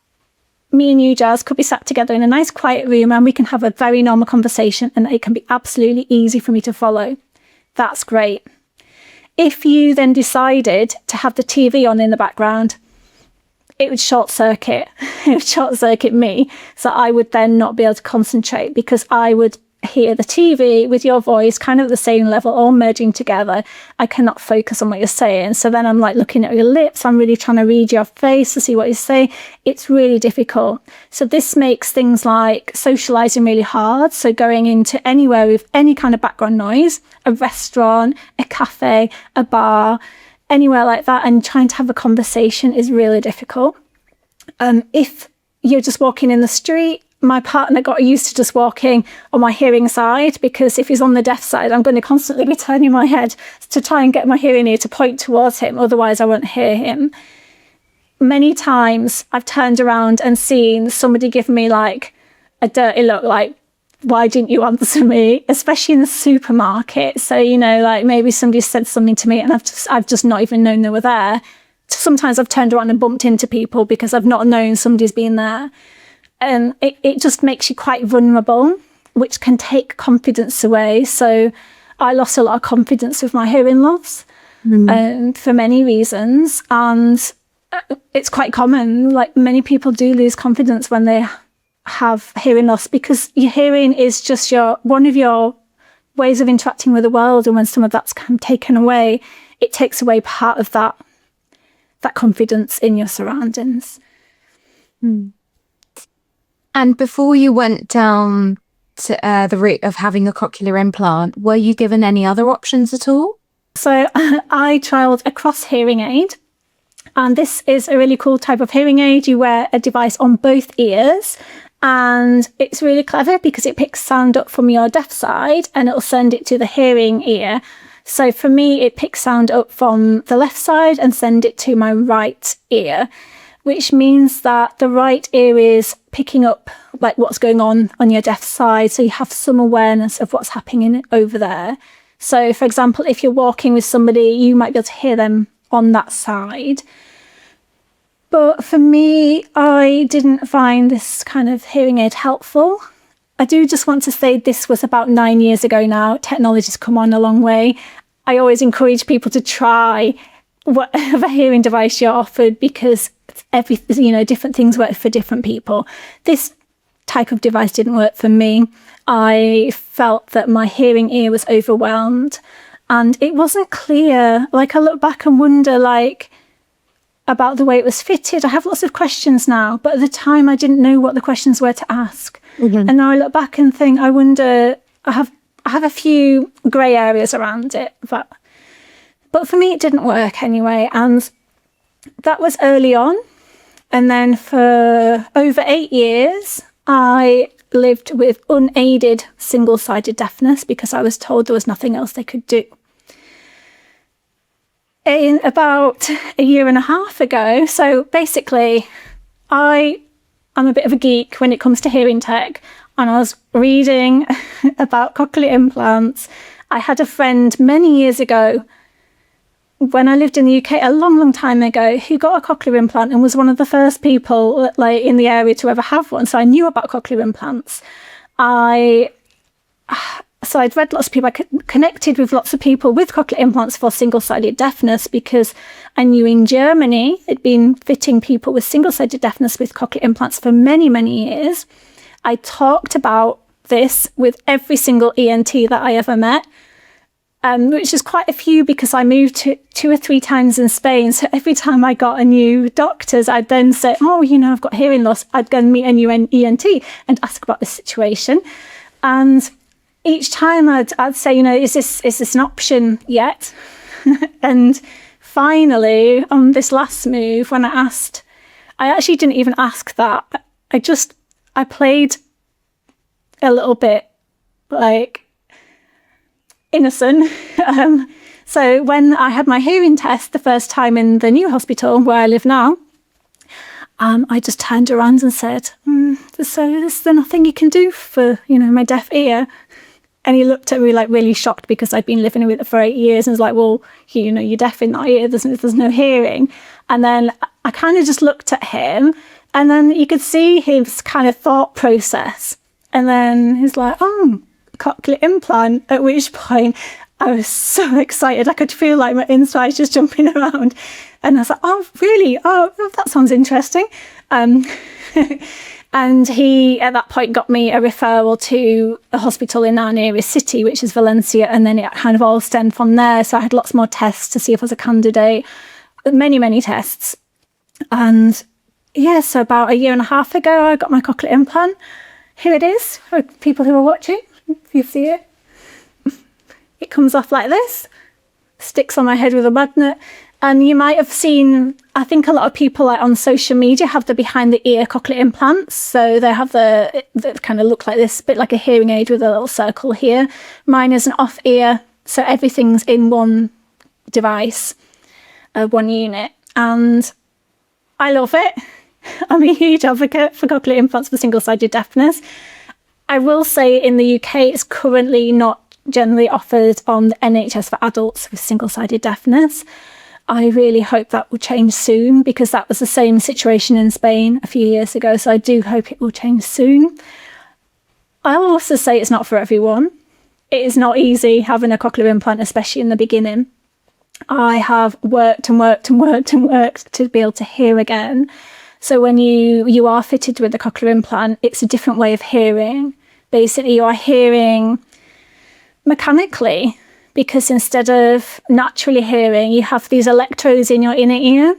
me and you, Jazz, could be sat together in a nice quiet room and we can have a very normal conversation and it can be absolutely easy for me to follow. That's great. If you then decided to have the TV on in the background, it would short circuit. It would short circuit me. So I would then not be able to concentrate because I would hear the TV with your voice kind of at the same level, all merging together. I cannot focus on what you're saying. So then I'm like looking at your lips. I'm really trying to read your face to see what you say. It's really difficult. So this makes things like socializing really hard. So going into anywhere with any kind of background noise, a restaurant, a cafe, a bar, anywhere like that, and trying to have a conversation is really difficult. If you're just walking in the street, my partner got used to just walking on my hearing side, because if he's on the deaf side, I'm going to constantly be turning my head to try and get my hearing ear to point towards him. Otherwise, I won't hear him. Many times I've turned around and seen somebody give me like a dirty look, like, why didn't you answer me? Especially in the supermarket. So, you know, like maybe somebody said something to me and I've just not even known they were there. Sometimes I've turned around and bumped into people because I've not known somebody's been there. And it just makes you quite vulnerable, which can take confidence away. So I lost a lot of confidence with my hearing loss for many reasons. And it's quite common. Like many people do lose confidence when they have hearing loss, because your hearing is just one of your ways of interacting with the world. And when some of that's taken away, it takes away part of that confidence in your surroundings. And before you went down to the route of having a cochlear implant, were you given any other options at all? So I trialled a cross hearing aid. And this is a really cool type of hearing aid. You wear a device on both ears. And it's really clever because it picks sound up from your deaf side and it'll send it to the hearing ear. So for me, it picks sound up from the left side and send it to my right ear, which means that the right ear is picking up like what's going on your deaf side. So you have some awareness of what's happening over there. So for example, if you're walking with somebody, you might be able to hear them on that side. But for me, I didn't find this kind of hearing aid helpful. I do just want to say this was about 9 years ago now. Technology's come on a long way. I always encourage people to try whatever hearing device you're offered, because different things work for different people. This type of device didn't work for me. I felt that my hearing ear was overwhelmed and it wasn't clear. Like I look back and wonder about the way it was fitted. I have lots of questions now, but at the time I didn't know what the questions were to ask. And now I look back and think, I wonder, I have a few grey areas around it, but for me it didn't work anyway. And that was early on. And then for over 8 years, I lived with unaided single-sided deafness because I was told there was nothing else they could do. In about a year and a half ago, so basically, I'm a bit of a geek when it comes to hearing tech, and I was reading about cochlear implants. I had a friend many years ago, when I lived in the UK a long, long time ago, who got a cochlear implant and was one of the first people in the area to ever have one. So I knew about cochlear implants. So I'd read lots of people. I connected with lots of people with cochlear implants for single-sided deafness, because I knew in Germany it'd been fitting people with single-sided deafness with cochlear implants for many, many years. I talked about this with every single ENT that I ever met. Which is quite a few, because I moved 2 or 3 times in Spain. So every time I got a new doctor's, I'd then say, I've got hearing loss. I'd go and meet a new ENT and ask about the situation. And each time I'd say, is this an option yet? And finally, on this last move, when I actually didn't even ask that. I played a little bit like innocent. So when I had my hearing test the first time in the new hospital where I live now, I just turned around and said, so is there nothing you can do for, my deaf ear? And he looked at me like really shocked, because I'd been living with it for 8 years, and was like, well, you're deaf in that ear, there's no hearing. And then I kind of just looked at him, and then you could see his kind of thought process. And then he's like, cochlear implant, at which point I was so excited. I could feel like my insides just jumping around. And I was like, oh, really? Oh, that sounds interesting. And he, at that point, got me a referral to a hospital in our nearest city, which is Valencia. And then it kind of all stemmed from there. So I had lots more tests to see if I was a candidate. Many, many tests. And yeah, so about a year and a half ago, I got my cochlear implant. Here it is for people who are watching, if you see it. It comes off like this, sticks on my head with a magnet. And you might have seen, I think a lot of people like on social media have the behind the ear cochlear implants. So they have the kind of look like this, a bit like a hearing aid with a little circle here. Mine is an off ear. So everything's in one device, one unit. And I love it. I'm a huge advocate for cochlear implants for single-sided deafness. I will say in the UK, it's currently not generally offered on the NHS for adults with single-sided deafness. I really hope that will change soon, because that was the same situation in Spain a few years ago. So I do hope it will change soon. I'll also say it's not for everyone. It is not easy having a cochlear implant, especially in the beginning. I have worked and worked and worked and worked to be able to hear again. So when you are fitted with the cochlear implant, it's a different way of hearing. Basically, you are hearing mechanically, because instead of naturally hearing, you have these electrodes in your inner ear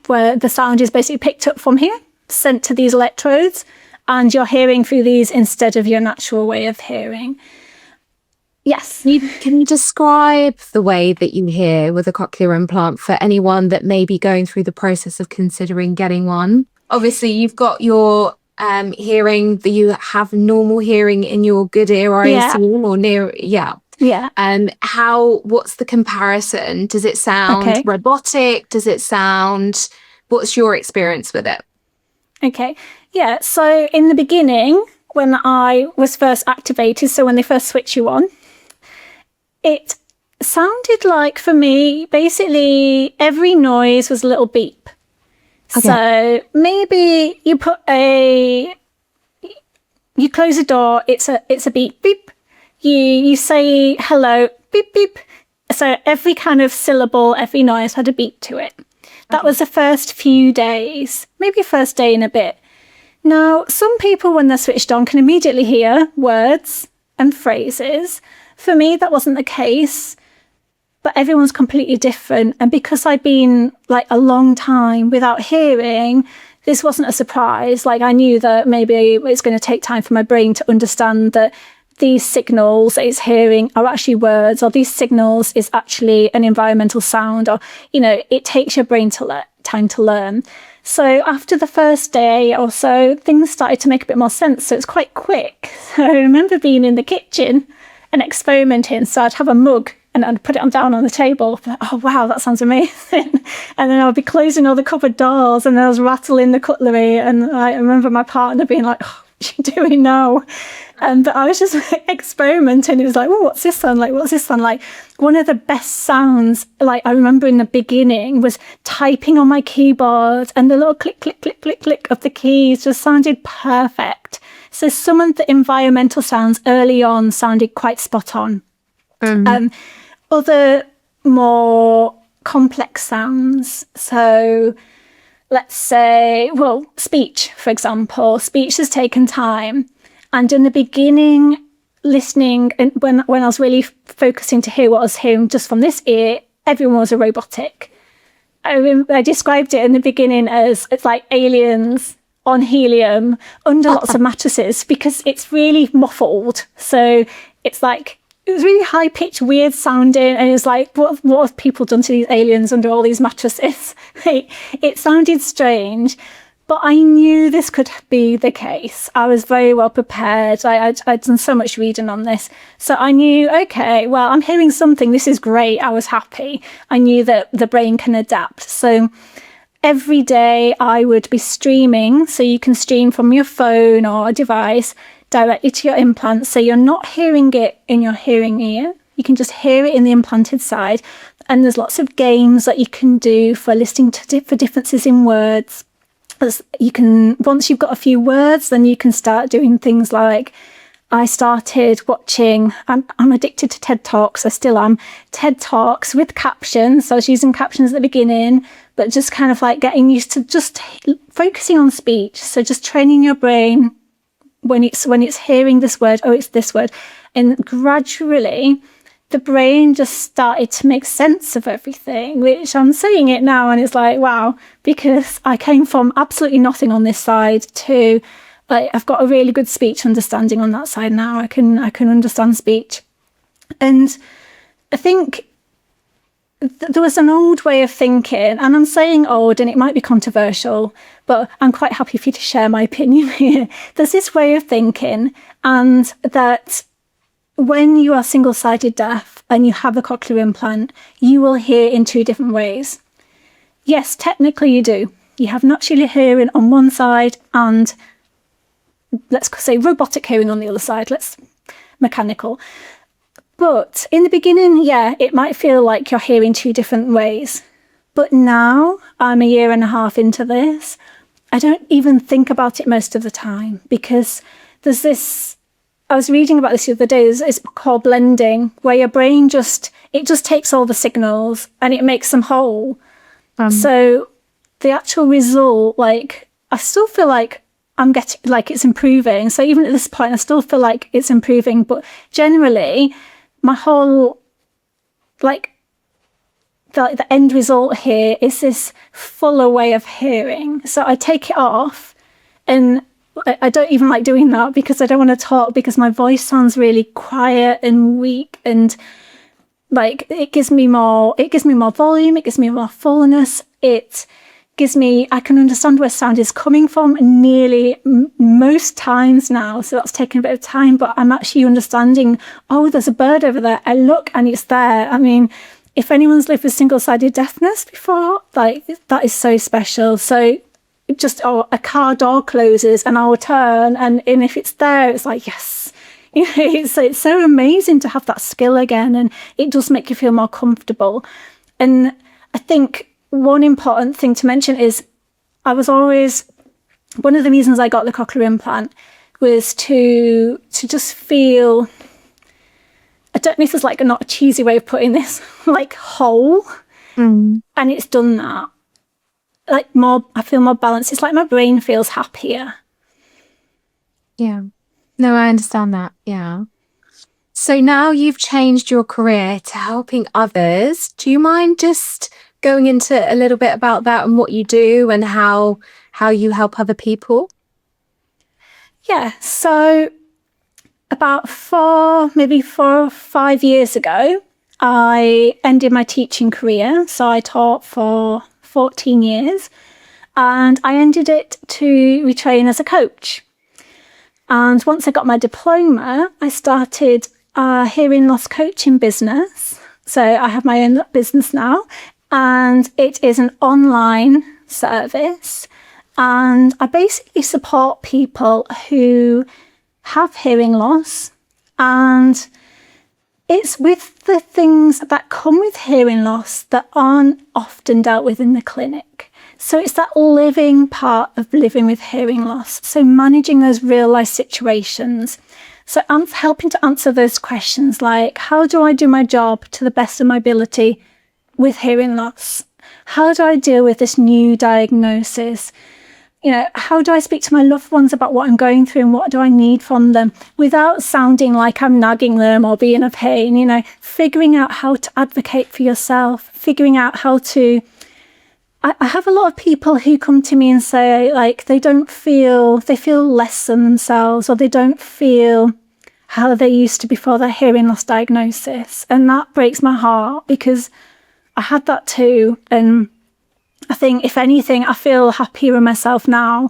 where the sound is basically picked up from here, sent to these electrodes, and you're hearing through these instead of your natural way of hearing. Yes. Can you describe the way that you hear with a cochlear implant for anyone that may be going through the process of considering getting one? Obviously, you've got your hearing, that you have normal hearing in your good ear, I assume, or near, yeah. What's the comparison? Does it sound robotic? Does it sound, what's your experience with it? Okay. Yeah. So in the beginning, when I was first activated, so when they first switch you on, it sounded like, for me, basically every noise was a little beep. Okay. So maybe you close a door, it's a beep, beep. You say hello, beep, beep. So every kind of syllable, every noise had a beep to it. That was the first few days, maybe first day and a bit. Now, some people, when they're switched on, can immediately hear words and phrases. For me, that wasn't the case, but everyone's completely different. And because I'd been like a long time without hearing, this wasn't a surprise. Like, I knew that maybe it's going to take time for my brain to understand that these signals that it's hearing are actually words, or these signals is actually an environmental sound, or, you know, it takes your brain time to learn. So after the first day or so, things started to make a bit more sense. So it's quite quick. So I remember being in the kitchen and experimenting. So I'd have a mug and I'd put it down on the table. Like, oh, wow, that sounds amazing. And then I would be closing all the cupboard doors and I was rattling the cutlery. And I remember my partner being like, oh, what are you doing now? But I was just experimenting. It was like, oh, what's this sound like? What's this sound like? One of the best sounds, like I remember in the beginning, was typing on my keyboard, and the little click, click, click, click, click of the keys just sounded perfect. So some of the environmental sounds early on sounded quite spot on. Other more complex sounds. So let's say, well, speech, for example. Speech has taken time. And in the beginning, listening, and when I was really focusing to hear what I was hearing just from this ear, everyone was a robotic. I described it in the beginning as it's like aliens on helium under lots of mattresses, because it's really muffled. So it's like, it was really high-pitched, weird sounding, and it was like, what have people done to these aliens under all these mattresses? It sounded strange. But I knew this could be the case. I was very well prepared. I'd done so much reading on this. So I knew, okay, well, I'm hearing something. This is great. I was happy. I knew that the brain can adapt. So every day I would be streaming. So you can stream from your phone or a device directly to your implant. So you're not hearing it in your hearing ear. You can just hear it in the implanted side. And there's lots of games that you can do for listening for differences in words. You can, once you've got a few words, then you can start doing things like I started watching, I'm addicted to TED Talks, I still am, TED Talks with captions. So I was using captions at the beginning, but just kind of like getting used to just focusing on speech. So just training your brain when it's hearing this word, oh, it's this word. And gradually the brain just started to make sense of everything, which I'm saying it now and it's like, wow, because I came from absolutely nothing on this side to, like, I've got a really good speech understanding on that side now. I can understand speech. And I think there was an old way of thinking, and I'm saying old and it might be controversial, but I'm quite happy for you to share my opinion here. There's this way of thinking, and that when you are single-sided deaf and you have a cochlear implant, you will hear in two different ways. Yes, technically you do. You have natural hearing on one side and, let's say, robotic hearing on the other side. Mechanical. But in the beginning, yeah, it might feel like you're hearing two different ways. But now I'm 1.5 years into this, I don't even think about it most of the time, because there's this, I was reading about this the other day, it's called blending, where your brain just takes all the signals and it makes them whole. So the actual result, like, I still feel like I'm getting, like, it's improving. So even at this point, I still feel like it's improving. But generally, my whole, like, the end result here is this fuller way of hearing. So I take it off, and I don't even like doing that because I don't want to talk, because my voice sounds really quiet and weak, and like it gives me more volume, it gives me more fullness, I can understand where sound is coming from nearly most times now. So that's taken a bit of time, but I'm actually understanding, oh, there's a bird over there. I look and it's there. I mean, if anyone's lived with single-sided deafness before, like, that is so special. So just, a car door closes and I'll turn, and if it's there, it's like, yes. You know, it's so amazing to have that skill again, and it does make you feel more comfortable. And I think one important thing to mention is I was always, one of the reasons I got the cochlear implant was to just feel, I don't know if there's like not a cheesy way of putting this, like whole. And it's done that. Like I feel more balanced. It's like my brain feels happier. Yeah. No, I understand that. Yeah. So now you've changed your career to helping others. Do you mind just going into a little bit about that and what you do and how you help other people? Yeah. So about 4 or 5 years ago, I ended my teaching career. So I taught for 14 years, and I ended it to retrain as a coach. And once I got my diploma, I started a hearing loss coaching business. So I have my own business now, and it is an online service. And I basically support people who have hearing loss, and it's with the things that come with hearing loss that aren't often dealt with in the clinic. So it's that living part of living with hearing loss. So managing those real life situations. So I'm helping to answer those questions like, how do I do my job to the best of my ability with hearing loss? How do I deal with this new diagnosis? You know, how do I speak to my loved ones about what I'm going through and what do I need from them without sounding like I'm nagging them or being a pain? You know, figuring out how to advocate for yourself, figuring out how to, I have a lot of people who come to me and say, like, they feel less than themselves, or they don't feel how they used to before their hearing loss diagnosis. And that breaks my heart, because I had that too. And I think, if anything, I feel happier with myself now,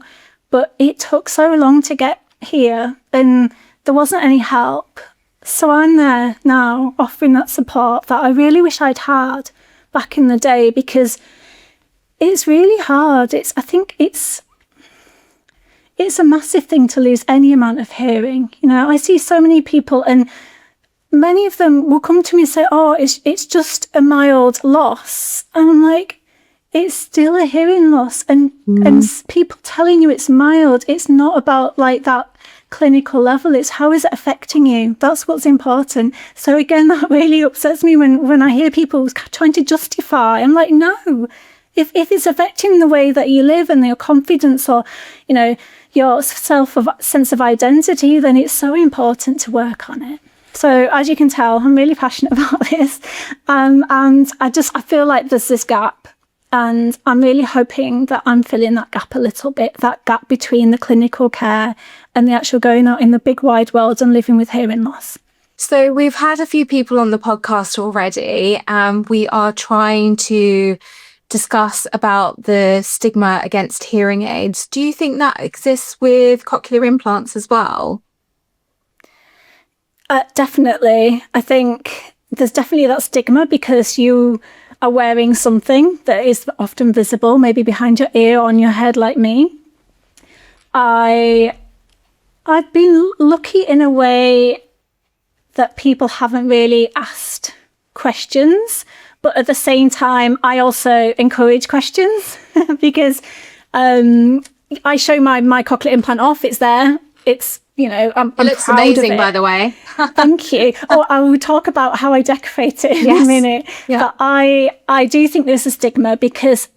but it took so long to get here and there wasn't any help. So I'm there now offering that support that I really wish I'd had back in the day, because it's really hard. I think it's a massive thing to lose any amount of hearing. You know, I see so many people, and many of them will come to me and say, oh, it's just a mild loss. And I'm like, it's still a hearing loss. And people telling you it's mild, it's not about like that clinical level. It's how is it affecting you? That's what's important. So again, that really upsets me when I hear people trying to justify. I'm like, no. If it's affecting the way that you live and your confidence or, your sense of identity, then it's so important to work on it. So as you can tell, I'm really passionate about this. And I feel like there's this gap. And I'm really hoping that I'm filling that gap a little bit, that gap between the clinical care and the actual going out in the big wide world and living with hearing loss. So we've had a few people on the podcast already, and we are trying to discuss about the stigma against hearing aids. Do you think that exists with cochlear implants as well? Definitely. I think there's definitely that stigma because you are wearing something that is often visible, maybe behind your ear or on your head like me. I've been lucky in a way that people haven't really asked questions, but at the same time, I also encourage questions because I show my cochlear implant off. It's there. It's, I'm It looks proud amazing, of it. by the way. Thank you. I will talk about how I decorate it in a minute. Yeah. But I do think there's a stigma because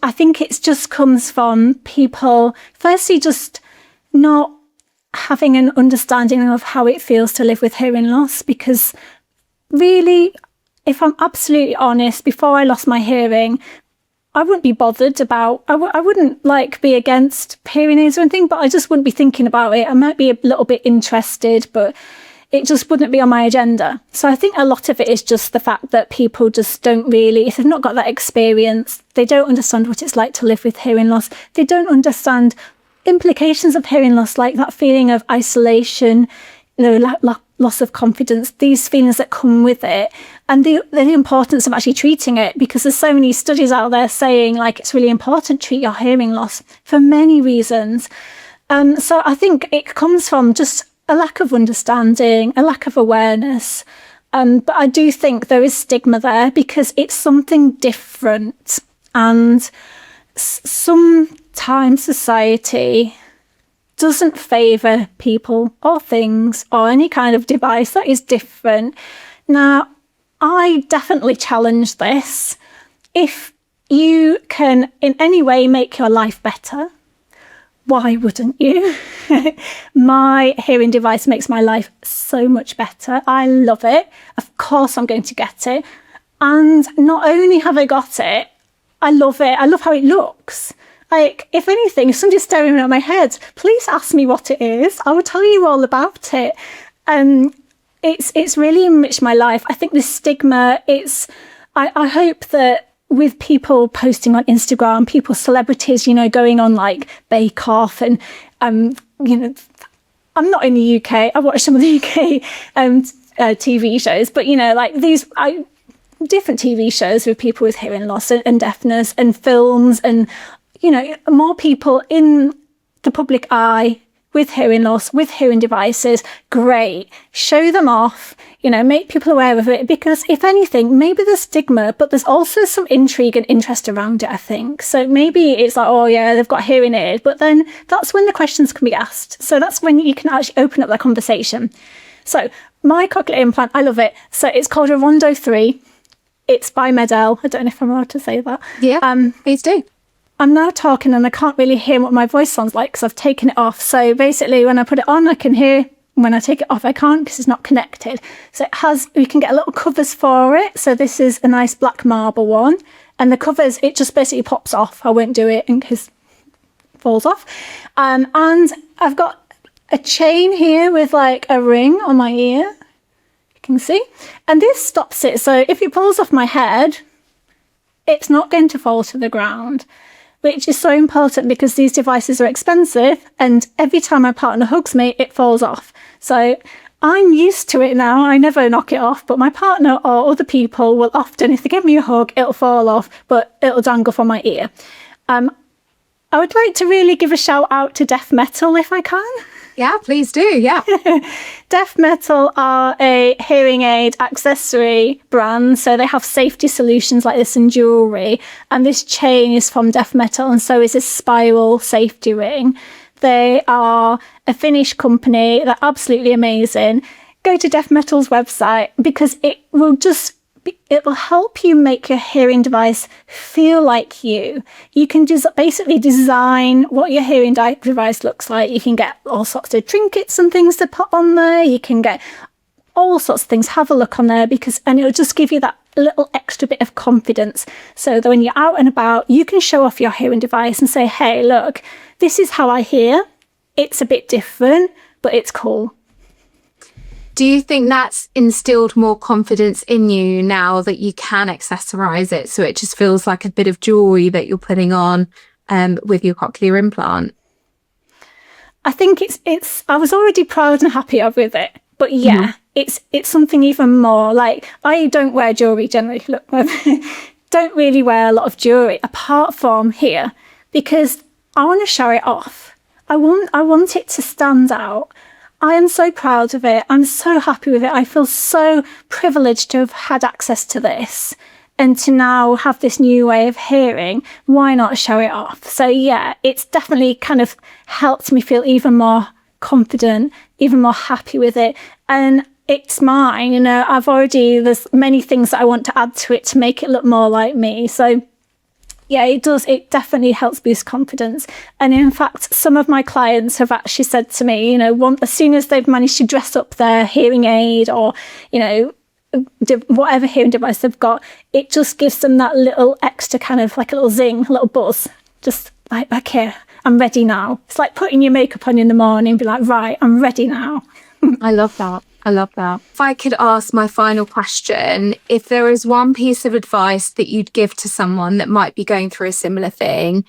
I think it just comes from people, firstly, just not having an understanding of how it feels to live with hearing loss. Because really, if I'm absolutely honest, before I lost my hearing, I wouldn't be bothered about, I wouldn't be against hearing aids or anything, but I just wouldn't be thinking about it. I might be a little bit interested, but it just wouldn't be on my agenda. So I think a lot of it is just the fact that people just don't really, if they've not got that experience, they don't understand what it's like to live with hearing loss. They don't understand implications of hearing loss, like that feeling of isolation, loss of confidence, these feelings that come with it, and the importance of actually treating it, because there's so many studies out there saying it's really important to treat your hearing loss for many reasons. So I think it comes from just a lack of understanding, a lack of awareness. But I do think there is stigma there because it's something different, and sometimes society doesn't favour people or things or any kind of device that is different. Now, I definitely challenge this. If you can in any way make your life better, why wouldn't you? My hearing device makes my life so much better. I love it. Of course I'm going to get it. And not only have I got it, I love it. I love how it looks. If anything, if somebody's staring at my head, please ask me what it is. I will tell you all about it. It's really enriched my life. I think the stigma, I hope that with people posting on Instagram, celebrities, going on Bake Off and, I'm not in the UK. I watch some of the UK TV shows, but, these different TV shows with people with hearing loss and deafness and films and, more people in the public eye with hearing loss, with hearing devices, great. Show them off, make people aware of it, because if anything, maybe there's stigma, but there's also some intrigue and interest around it, I think. So maybe it's oh yeah, they've got hearing aid, but then that's when the questions can be asked. So that's when you can actually open up that conversation. So my cochlear implant, I love it. So it's called a Rondo 3. It's by Medel. I don't know if I'm allowed to say that. Yeah, please do. I'm now talking and I can't really hear what my voice sounds like because I've taken it off. So basically when I put it on, I can hear. When I take it off, I can't because it's not connected. So we can get little covers for it. So this is a nice black marble one. And the covers, it just basically pops off. I won't do it in case it falls off. And I've got a chain here with a ring on my ear. You can see. And this stops it. So if it falls off my head, it's not going to fall to the ground, which is so important because these devices are expensive and every time my partner hugs me, it falls off. So I'm used to it now. I never knock it off, but my partner or other people will often, if they give me a hug, it'll fall off, but it'll dangle from my ear. I would like to really give a shout out to Deaf Metal if I can. Yeah, please do. Yeah. Deaf Metal are a hearing aid accessory brand. So they have safety solutions like this in jewellery. And this chain is from Deaf Metal. And so is this spiral safety ring. They are a Finnish company. They're absolutely amazing. Go to Deaf Metal's website because it will help you make your hearing device feel like you. You can just basically design what your hearing device looks like. You can get all sorts of trinkets and things to put on there. You can get all sorts of things. Have a look on there and it'll just give you that little extra bit of confidence so that when you're out and about, you can show off your hearing device and say, hey, look, this is how I hear. It's a bit different, but it's cool. Do you think that's instilled more confidence in you now that you can accessorize it, so it just feels like a bit of jewelry that you're putting on with your cochlear implant? I think I was already proud and happy with it, but yeah, it's something even more. Like, I don't wear jewelry generally. Look, don't really wear a lot of jewelry apart from here because I want to show it off. I want it to stand out. I am so proud of it. I'm so happy with it. I feel so privileged to have had access to this and to now have this new way of hearing. Why not show it off? So yeah, it's definitely kind of helped me feel even more confident, even more happy with it. And it's mine, there's many things that I want to add to it to make it look more like me. So yeah, it does. It definitely helps boost confidence. And in fact, some of my clients have actually said to me, as soon as they've managed to dress up their hearing aid or, whatever hearing device they've got, it just gives them that little extra kind of like a little zing, a little buzz. Just like, okay, I'm ready now. It's like putting your makeup on in the morning, be like, right, I'm ready now. I love that. If I could ask my final question, if there is one piece of advice that you'd give to someone that might be going through a similar thing,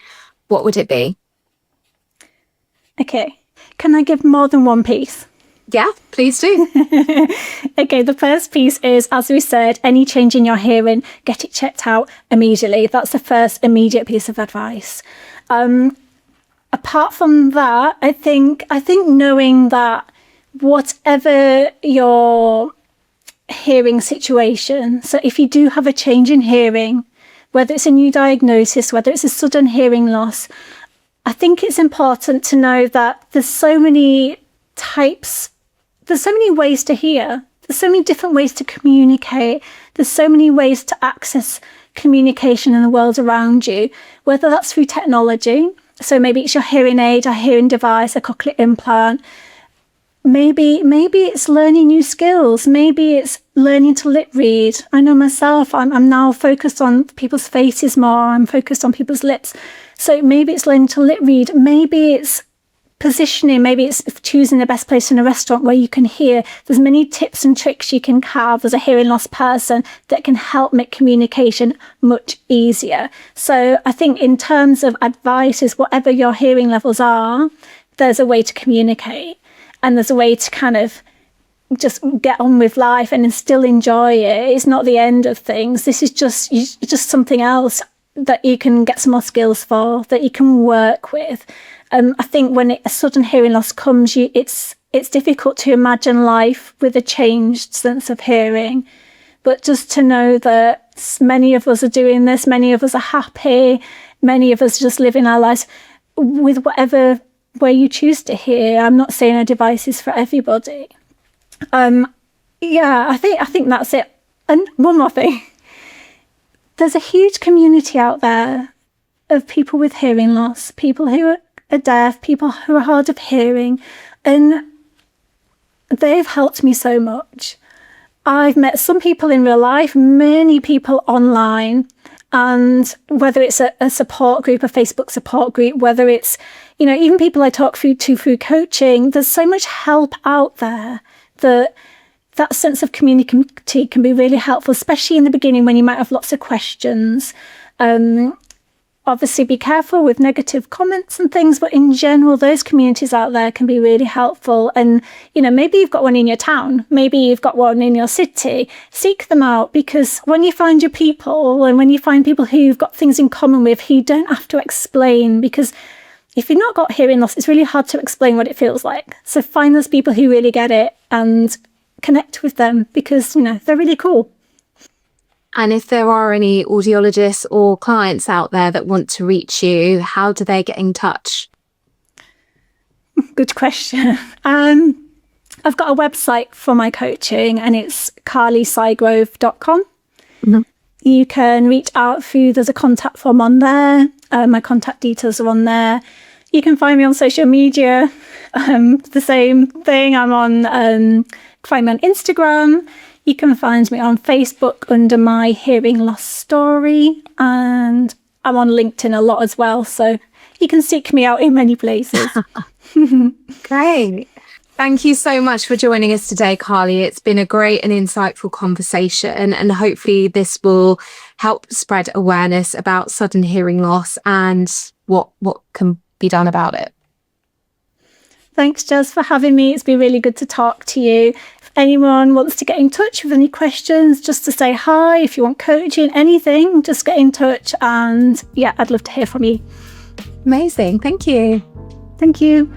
what would it be? Okay. Can I give more than one piece? Yeah, please do. Okay, the first piece is, as we said, any change in your hearing, get it checked out immediately. That's the first immediate piece of advice. Apart from that, I think knowing that whatever your hearing situation, so if you do have a change in hearing, whether it's a new diagnosis, whether it's a sudden hearing loss, I think it's important to know that there's so many ways to hear. There's so many different ways to communicate. There's so many ways to access communication in the world around you, whether that's through technology. So maybe it's your hearing aid, a hearing device, a cochlear implant. Maybe it's learning new skills. Maybe it's learning to lip read. I know myself, I'm now focused on people's faces more. I'm focused on people's lips. So maybe it's learning to lip read. Maybe it's positioning. Maybe it's choosing the best place in a restaurant where you can hear. There's many tips and tricks you can have as a hearing loss person that can help make communication much easier. So I think in terms of advice is whatever your hearing levels are, there's a way to communicate. And there's a way to kind of just get on with life and still enjoy it. It's not the end of things. This is just something else that you can get some more skills for, that you can work with. I think when a sudden hearing loss comes, it's difficult to imagine life with a changed sense of hearing. But just to know that many of us are doing this, many of us are happy, many of us are just living our lives with whatever way you choose to hear. I'm not saying a device is for everybody. I think that's it. And one more thing. There's a huge community out there of people with hearing loss, people who are deaf, people who are hard of hearing, and they've helped me so much. I've met some people in real life, many people online, and whether it's a support group, a Facebook support group, whether it's, even people I talk through coaching, there's so much help out there that sense of community can be really helpful, especially in the beginning when you might have lots of questions. Obviously be careful with negative comments and things, but in general, those communities out there can be really helpful. And, maybe you've got one in your town, maybe you've got one in your city, seek them out, because when you find your people and when you find people who you've got things in common with, who you don't have to explain, because if you've not got hearing loss, it's really hard to explain what it feels like. So find those people who really get it and connect with them, because, they're really cool. And if there are any audiologists or clients out there that want to reach you, how do they get in touch? Good question. I've got a website for my coaching, and it's carlysygrove.com. You can reach out there's a contact form on there. My contact details are on there. You can find me on social media. The same thing. Find me on Instagram. You can find me on Facebook under my hearing loss story. And I'm on LinkedIn a lot as well. So you can seek me out in many places. Great. Thank you so much for joining us today, Carly. It's been a great and insightful conversation, and hopefully this will help spread awareness about sudden hearing loss and what can be done about it. Thanks, Jez, for having me. It's been really good to talk to you. If anyone wants to get in touch with any questions, just to say hi, if you want coaching, anything, just get in touch. And yeah, I'd love to hear from you. Amazing. Thank you. Thank you.